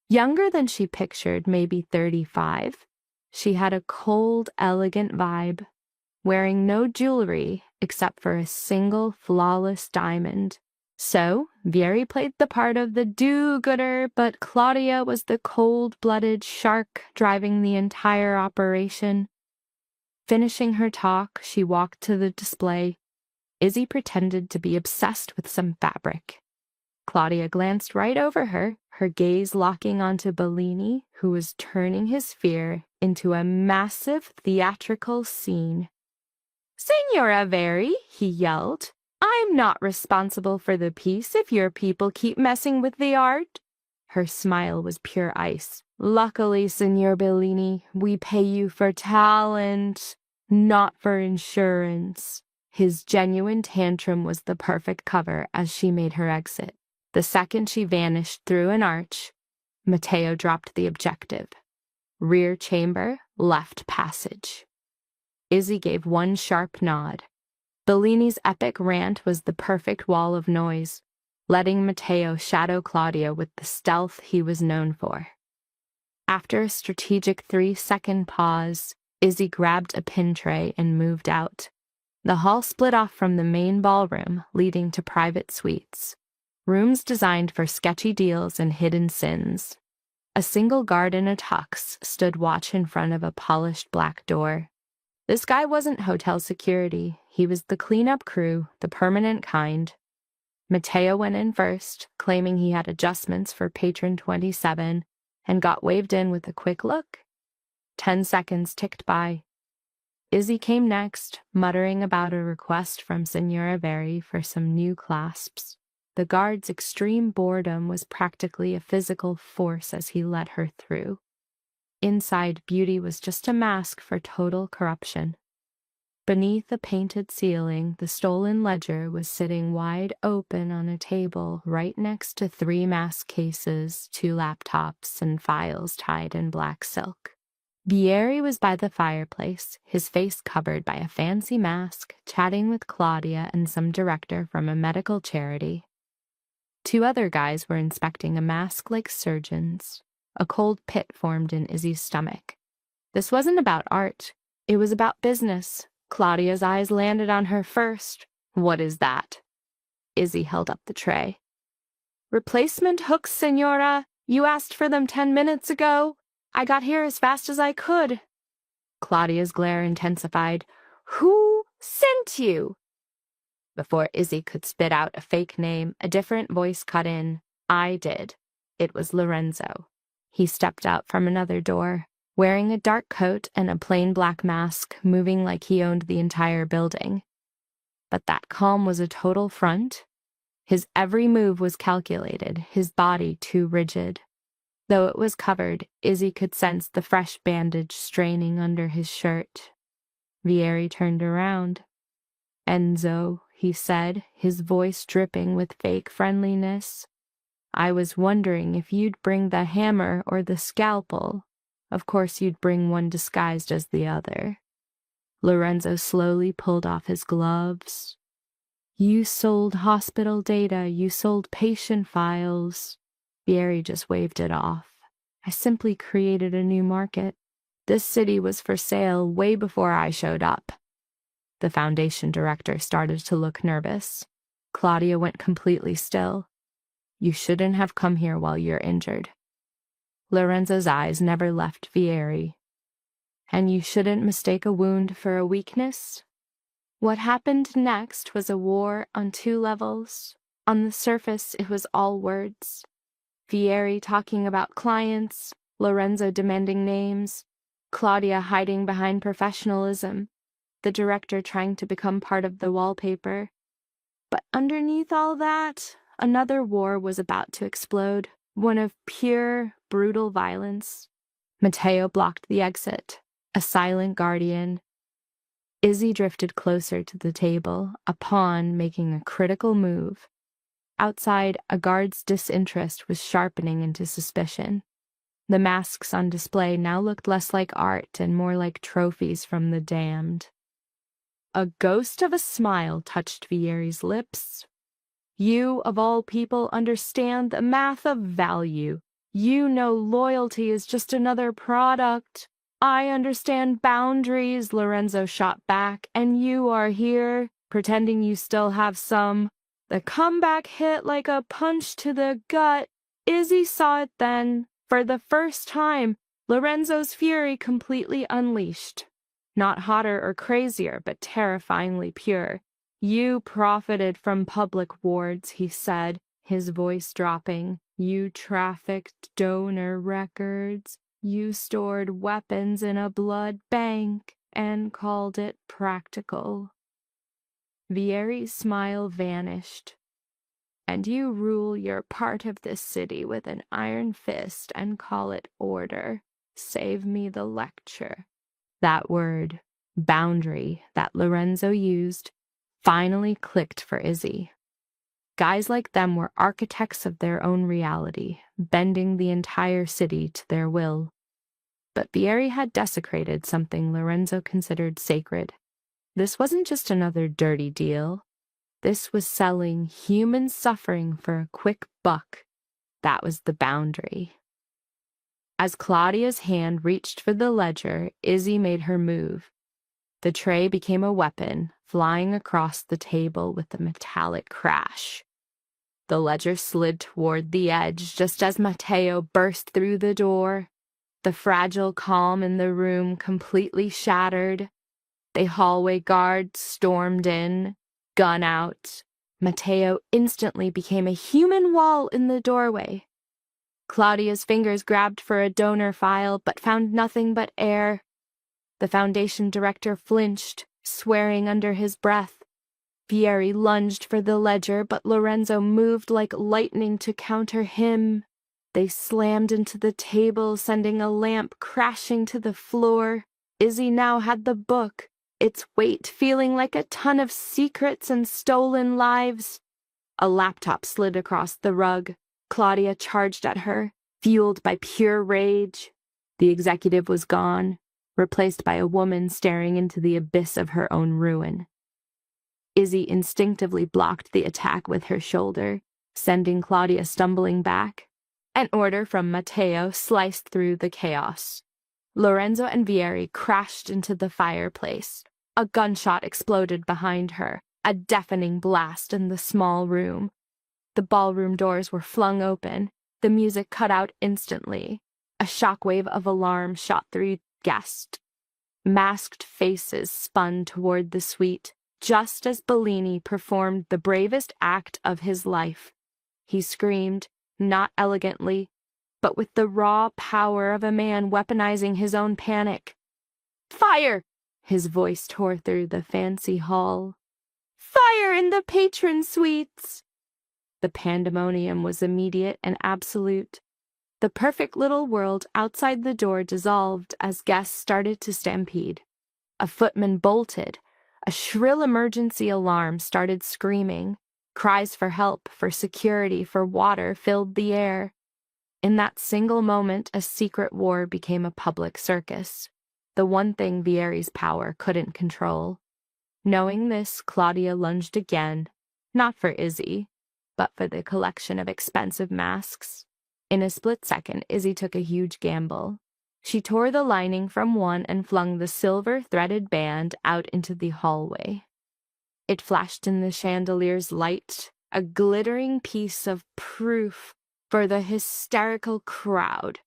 Younger than she pictured, maybe 35. She had a cold, elegant vibe, wearing no jewelry except for a single flawless diamond. So, Vieri played the part of the do-gooder, but Claudia was the cold-blooded shark driving the entire operation. Finishing her talk, she walked to the display. Izzy pretended to be obsessed with some fabric. Claudia glanced right over her, her gaze locking onto Bellini, who was turning his fear into a massive theatrical scene. "Signora Veri," he yelled, "I'm not responsible for the piece if your people keep messing with the art." Her smile was pure ice. "Luckily, Signor Bellini, we pay you for talent, not for insurance." His genuine tantrum was the perfect cover as she made her exit. The second she vanished through an arch, Matteo dropped the objective. Rear chamber, left passage. Izzy gave one sharp nod. Bellini's epic rant was the perfect wall of noise, letting Matteo shadow Claudia with the stealth he was known for. After a strategic 3-second pause, Izzy grabbed a pin tray and moved out. The hall split off from the main ballroom, leading to private suites. Rooms designed for sketchy deals and hidden sins. A single guard in a tux stood watch in front of a polished black door. This guy wasn't hotel security. He was the cleanup crew, the permanent kind. Matteo went in first, claiming he had adjustments for patron 27, and got waved in with a quick look. 10 seconds ticked by. Izzy came next, muttering about a request from Signora Veri for some new clasps. The guard's extreme boredom was practically a physical force as he let her through. Inside, beauty was just a mask for total corruption. Beneath a painted ceiling, the stolen ledger was sitting wide open on a table right next to 3 mask cases, 2 laptops, and files tied in black silk. Vieri was by the fireplace, his face covered by a fancy mask, chatting with Claudia and some director from a medical charity. 2 other guys were inspecting a mask like surgeons. A cold pit formed in Izzy's stomach. This wasn't about art. It was about business. Claudia's eyes landed on her first. "What is that?" Izzy held up the tray. "Replacement hooks, Signora. You asked for them 10 minutes ago. I got here as fast as I could." Claudia's glare intensified. "Who sent you?" Before Izzy could spit out a fake name, a different voice cut in. "I did. It was Lorenzo." He stepped out from another door, wearing a dark coat and a plain black mask, moving like he owned the entire building. But that calm was a total front. His every move was calculated, his body too rigid. Though it was covered, Izzy could sense the fresh bandage straining under his shirt. Vieri turned around. "Enzo," he said, his voice dripping with fake friendliness. "I was wondering if you'd bring the hammer or the scalpel. Of course you'd bring one disguised as the other." Lorenzo slowly pulled off his gloves. "You sold hospital data, you sold patient files." Vieri just waved it off. "I simply created a new market. This city was for sale way before I showed up." The foundation director started to look nervous. Claudia went completely still. "You shouldn't have come here while you're injured." Lorenzo's eyes never left Vieri. "And you shouldn't mistake a wound for a weakness?" What happened next was a war on two levels. On the surface, it was all words. Vieri talking about clients, Lorenzo demanding names, Claudia hiding behind professionalism, the director trying to become part of the wallpaper. But underneath all that, another war was about to explode, one of pure, brutal violence. Matteo blocked the exit, a silent guardian. Izzy drifted closer to the table, a pawn making a critical move. Outside, a guard's disinterest was sharpening into suspicion. The masks on display now looked less like art and more like trophies from the damned. A ghost of a smile touched Vieri's lips. "You, of all people, understand the math of value. You know loyalty is just another product. I understand boundaries," Lorenzo shot back, "and you are here, pretending you still have some." The comeback hit like a punch to the gut. Izzy saw it then. For the first time, Lorenzo's fury completely unleashed. Not hotter or crazier, but terrifyingly pure. "You profited from public wards," he said, his voice dropping. "You trafficked donor records. You stored weapons in a blood bank and called it practical." Vieri's smile vanished. "And you rule your part of this city with an iron fist and call it order. Save me the lecture." That word, boundary, that Lorenzo used, finally clicked for Izzy. Guys like them were architects of their own reality, bending the entire city to their will. But Vieri had desecrated something Lorenzo considered sacred. This wasn't just another dirty deal. This was selling human suffering for a quick buck. That was the boundary. As Claudia's hand reached for the ledger, Izzy made her move. The tray became a weapon, flying across the table with a metallic crash. The ledger slid toward the edge just as Matteo burst through the door. The fragile calm in the room completely shattered. The hallway guards stormed in, gun out. Matteo instantly became a human wall in the doorway. Claudia's fingers grabbed for a donor file, but found nothing but air. The foundation director flinched, swearing under his breath. Vieri lunged for the ledger, but Lorenzo moved like lightning to counter him. They slammed into the table, sending a lamp crashing to the floor. Izzy now had the book, its weight feeling like a ton of secrets and stolen lives. A laptop slid across the rug. Claudia charged at her, fueled by pure rage. The executive was gone, replaced by a woman staring into the abyss of her own ruin. Izzy instinctively blocked the attack with her shoulder, sending Claudia stumbling back. An order from Matteo sliced through the chaos. Lorenzo and Vieri crashed into the fireplace. A gunshot exploded behind her, a deafening blast in the small room. The ballroom doors were flung open. The music cut out instantly. A shockwave of alarm shot through guests. Masked faces spun toward the suite, just as Bellini performed the bravest act of his life. He screamed, not elegantly, but with the raw power of a man weaponizing his own panic. "Fire!" His voice tore through the fancy hall. "Fire in the patron suites!" The pandemonium was immediate and absolute. The perfect little world outside the door dissolved as guests started to stampede. A footman bolted. A shrill emergency alarm started screaming. Cries for help, for security, for water filled the air. In that single moment, a secret war became a public circus. The one thing Vieri's power couldn't control. Knowing this, Claudia lunged again, not for Izzy, but for the collection of expensive masks. In a split second, Izzy took a huge gamble. She tore the lining from one and flung the silver-threaded band out into the hallway. It flashed in the chandelier's light, a glittering piece of proof for the hysterical crowd.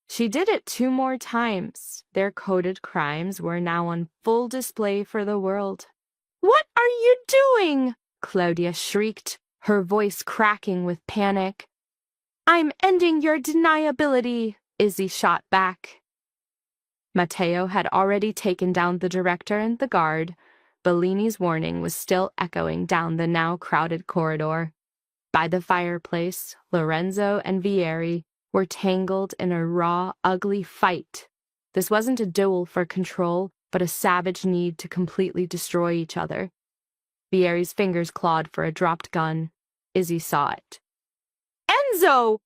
She did it 2 more times. Their coded crimes were now on full display for the world. "What are you doing?" Claudia shrieked, her voice cracking with panic. "I'm ending your deniability," Izzy shot back. Matteo had already taken down the director and the guard. Bellini's warning was still echoing down the now crowded corridor. By the fireplace, Lorenzo and Vieri were tangled in a raw, ugly fight. This wasn't a duel for control, but a savage need to completely destroy each other. Vieri's fingers clawed for a dropped gun. Izzy saw it. "Enzo!"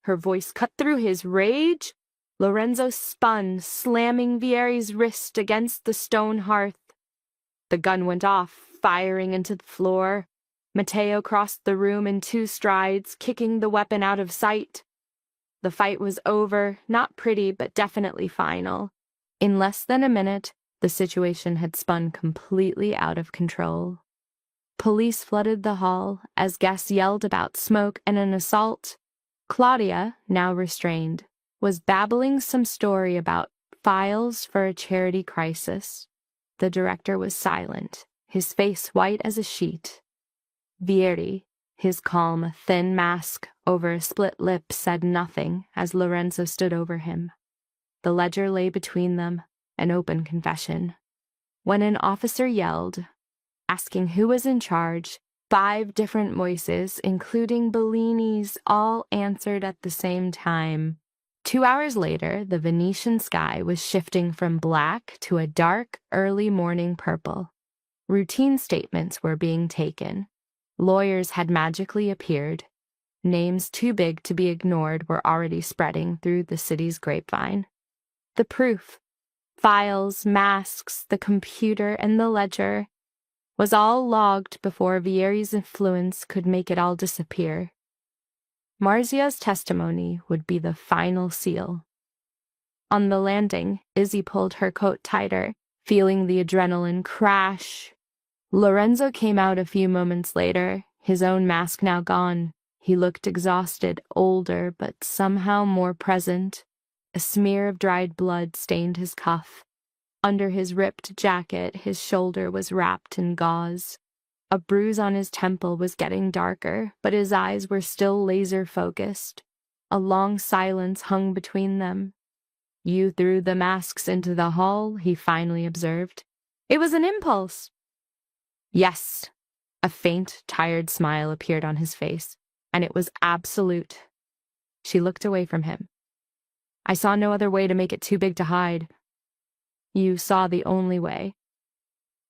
Her voice cut through his rage. Lorenzo spun, slamming Vieri's wrist against the stone hearth. The gun went off, firing into the floor. Matteo crossed the room in 2 strides, kicking the weapon out of sight. The fight was over, not pretty, but definitely final. In less than a minute, the situation had spun completely out of control. Police flooded the hall as guests yelled about smoke and an assault. Claudia, now restrained, was babbling some story about files for a charity crisis. The director was silent, his face white as a sheet. Vieri, his calm, thin mask over a split lip, said nothing as Lorenzo stood over him. The ledger lay between them, an open confession. When an officer yelled, asking who was in charge, 5 different voices, including Bellini's, all answered at the same time. 2 hours later, the Venetian sky was shifting from black to a dark, early morning purple. Routine statements were being taken. Lawyers had magically appeared. Names too big to be ignored were already spreading through the city's grapevine. The proof, files, masks, the computer, and the ledger, was all logged before Vieri's influence could make it all disappear. Marzia's testimony would be the final seal. On the landing, Izzy pulled her coat tighter, feeling the adrenaline crash. Lorenzo came out a few moments later, his own mask now gone. He looked exhausted, older, but somehow more present. A smear of dried blood stained his cuff. Under his ripped jacket, his shoulder was wrapped in gauze. A bruise on his temple was getting darker, but his eyes were still laser-focused. A long silence hung between them. "You threw the masks into the hall," he finally observed. "It was an impulse." "Yes." A faint, tired smile appeared on his face, and it was absolute. She looked away from him. "I saw no other way to make it too big to hide." "You saw the only way."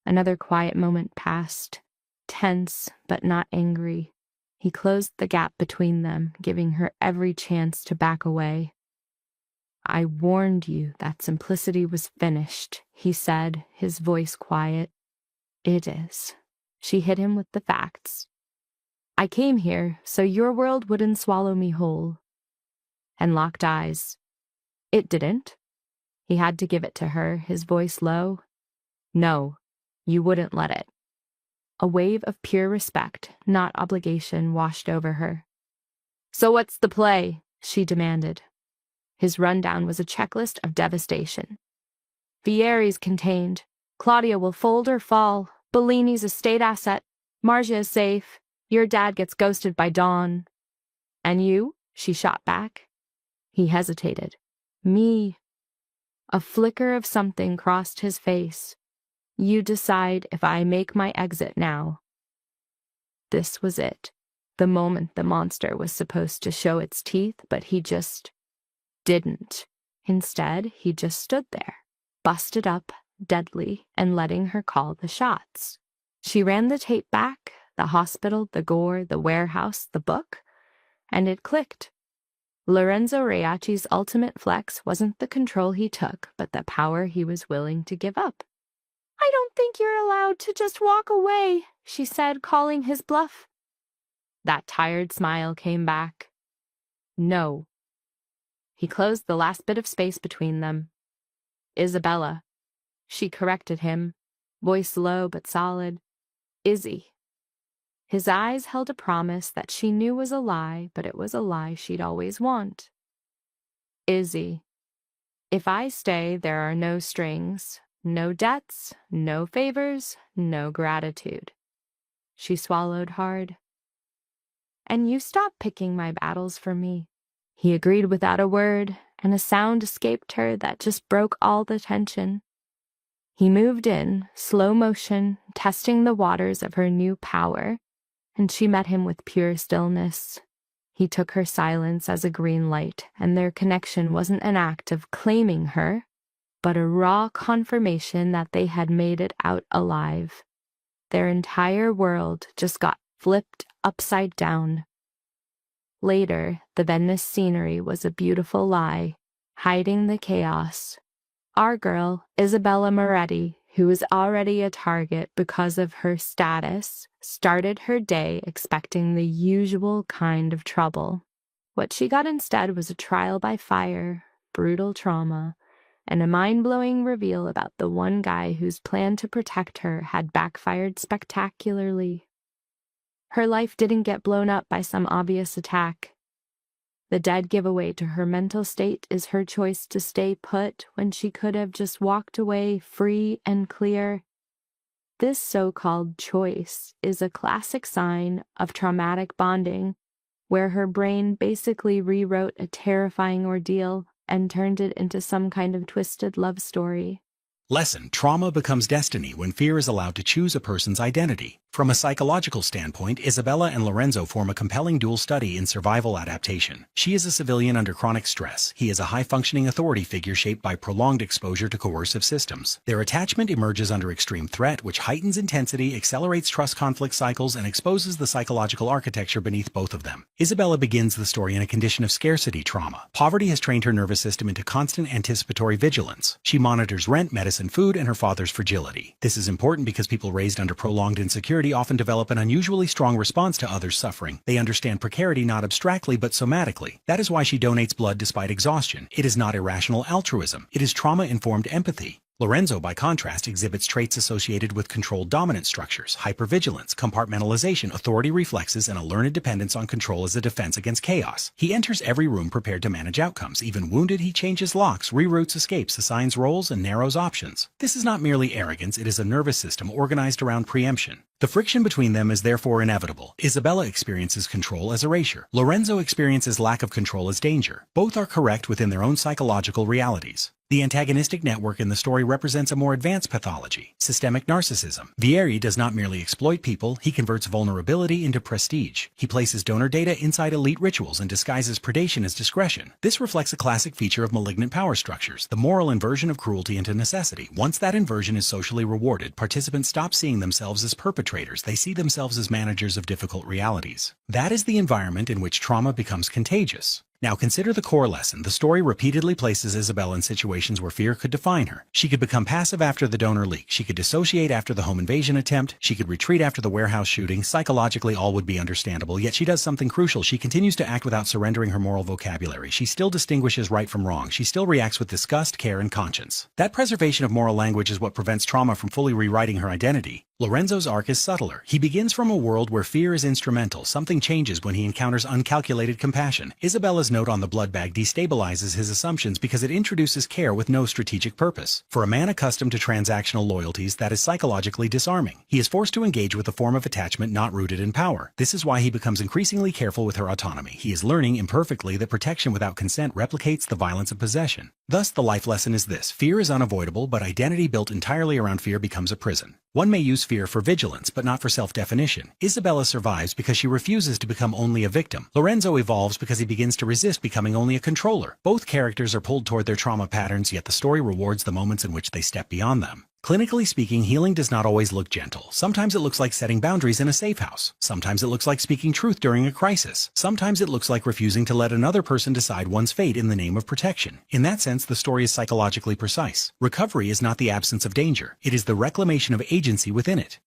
Another quiet moment passed, tense but not angry. He closed the gap between them, giving her every chance to back away. "I warned you that simplicity was finished," he said, his voice quiet. "It is." She hit him with the facts. "I came here so your world wouldn't swallow me whole." And locked eyes. It didn't. He had to give it to her, his voice low. "No, you wouldn't let it." A wave of pure respect, not obligation, washed over her. "So what's the play?" she demanded. His rundown was a checklist of devastation. "Vieri's contained. Claudia will fold or fall. Bellini's a state asset. Marcia is safe. Your dad gets ghosted by Dawn." "And you?" she shot back. He hesitated. Me. A flicker of something crossed his face. You decide if I make my exit now. This was it. The moment the monster was supposed to show its teeth, but he just didn't. Instead, he just stood there, busted up, deadly, and letting her call the shots. She ran the tape back, the hospital, the gore, the warehouse, the book, and it clicked. Lorenzo Reacci's ultimate flex wasn't the control he took, but the power he was willing to give up. I don't think you're allowed to just walk away, she said, calling his bluff. That tired smile came back. No. He closed the last bit of space between them. Isabella. She corrected him, voice low but solid. Izzy. His eyes held a promise that she knew was a lie, but it was a lie she'd always want. Izzy. If I stay, there are no strings, no debts, no favors, no gratitude. She swallowed hard. And you stop picking my battles for me. He agreed without a word, and a sound escaped her that just broke all the tension. He moved in, slow motion, testing the waters of her new power, and she met him with pure stillness. He took her silence as a green light, and their connection wasn't an act of claiming her, but a raw confirmation that they had made it out alive. Their entire world just got flipped upside down. Later, the Venice scenery was a beautiful lie, hiding the chaos. Our girl, Isabella Moretti, who was already a target because of her status, started her day expecting the usual kind of trouble. What she got instead was a trial by fire, brutal trauma, and a mind-blowing reveal about the one guy whose plan to protect her had backfired spectacularly. Her life didn't get blown up by some obvious attack. The dead giveaway to her mental state is her choice to stay put when she could have just walked away free and clear. This so-called choice is a classic sign of traumatic bonding, where her brain basically rewrote a terrifying ordeal and turned it into some kind of twisted love story. Lesson: trauma becomes destiny when fear is allowed to choose a person's identity. From a psychological standpoint, Isabella and Lorenzo form a compelling dual study in survival adaptation. She is a civilian under chronic stress. He is a high-functioning authority figure shaped by prolonged exposure to coercive systems. Their attachment emerges under extreme threat, which heightens intensity, accelerates trust conflict cycles, and exposes the psychological architecture beneath both of them. Isabella begins the story in a condition of scarcity trauma. Poverty has trained her nervous system into constant anticipatory vigilance. She monitors rent, medicine, food, and her father's fragility. This is important because people raised under prolonged insecurity often develop an unusually strong response to others' suffering. They understand precarity not abstractly but somatically. That is why she donates blood despite exhaustion. It is not irrational altruism. It is trauma-informed empathy. Lorenzo, by contrast, exhibits traits associated with controlled dominant structures, hypervigilance, compartmentalization, authority reflexes, and a learned dependence on control as a defense against chaos. He enters every room prepared to manage outcomes. Even wounded, he changes locks, reroutes escapes, assigns roles, and narrows options. This is not merely arrogance, it is a nervous system organized around preemption. The friction between them is therefore inevitable. Isabella experiences control as erasure. Lorenzo experiences lack of control as danger. Both are correct within their own psychological realities. The antagonistic network in the story represents a more advanced pathology, systemic narcissism. Vieri does not merely exploit people, he converts vulnerability into prestige. He places donor data inside elite rituals and disguises predation as discretion. This reflects a classic feature of malignant power structures, the moral inversion of cruelty into necessity. Once that inversion is socially rewarded, participants stop seeing themselves as perpetrators, they see themselves as managers of difficult realities. That is the environment in which trauma becomes contagious. Now consider the core lesson. The story repeatedly places Isabella in situations where fear could define her. She could become passive after the donor leak. She could dissociate after the home invasion attempt. She could retreat after the warehouse shooting. Psychologically, all would be understandable, yet she does something crucial. She continues to act without surrendering her moral vocabulary. She still distinguishes right from wrong. She still reacts with disgust, care, and conscience. That preservation of moral language is what prevents trauma from fully rewriting her identity. Lorenzo's arc is subtler. He begins from a world where fear is instrumental. Something changes when he encounters uncalculated compassion. Isabella's note on the blood bag destabilizes his assumptions because it introduces care with no strategic purpose. For a man accustomed to transactional loyalties, that is psychologically disarming. He is forced to engage with a form of attachment not rooted in power. This is why he becomes increasingly careful with her autonomy. He is learning imperfectly that protection without consent replicates the violence of possession. Thus, the life lesson is this: fear is unavoidable, but identity built entirely around fear becomes a prison. One may use fear for vigilance, but not for self-definition. Isabella survives because she refuses to become only a victim. Lorenzo evolves because he begins to resist becoming only a controller. Both characters are pulled toward their trauma patterns, yet the story rewards the moments in which they step beyond them. Clinically speaking, healing does not always look gentle. Sometimes it looks like setting boundaries in a safe house. Sometimes it looks like speaking truth during a crisis. Sometimes it looks like refusing to let another person decide one's fate in the name of protection. In that sense, the story is psychologically precise. Recovery is not the absence of danger. It is the reclamation of agency within it.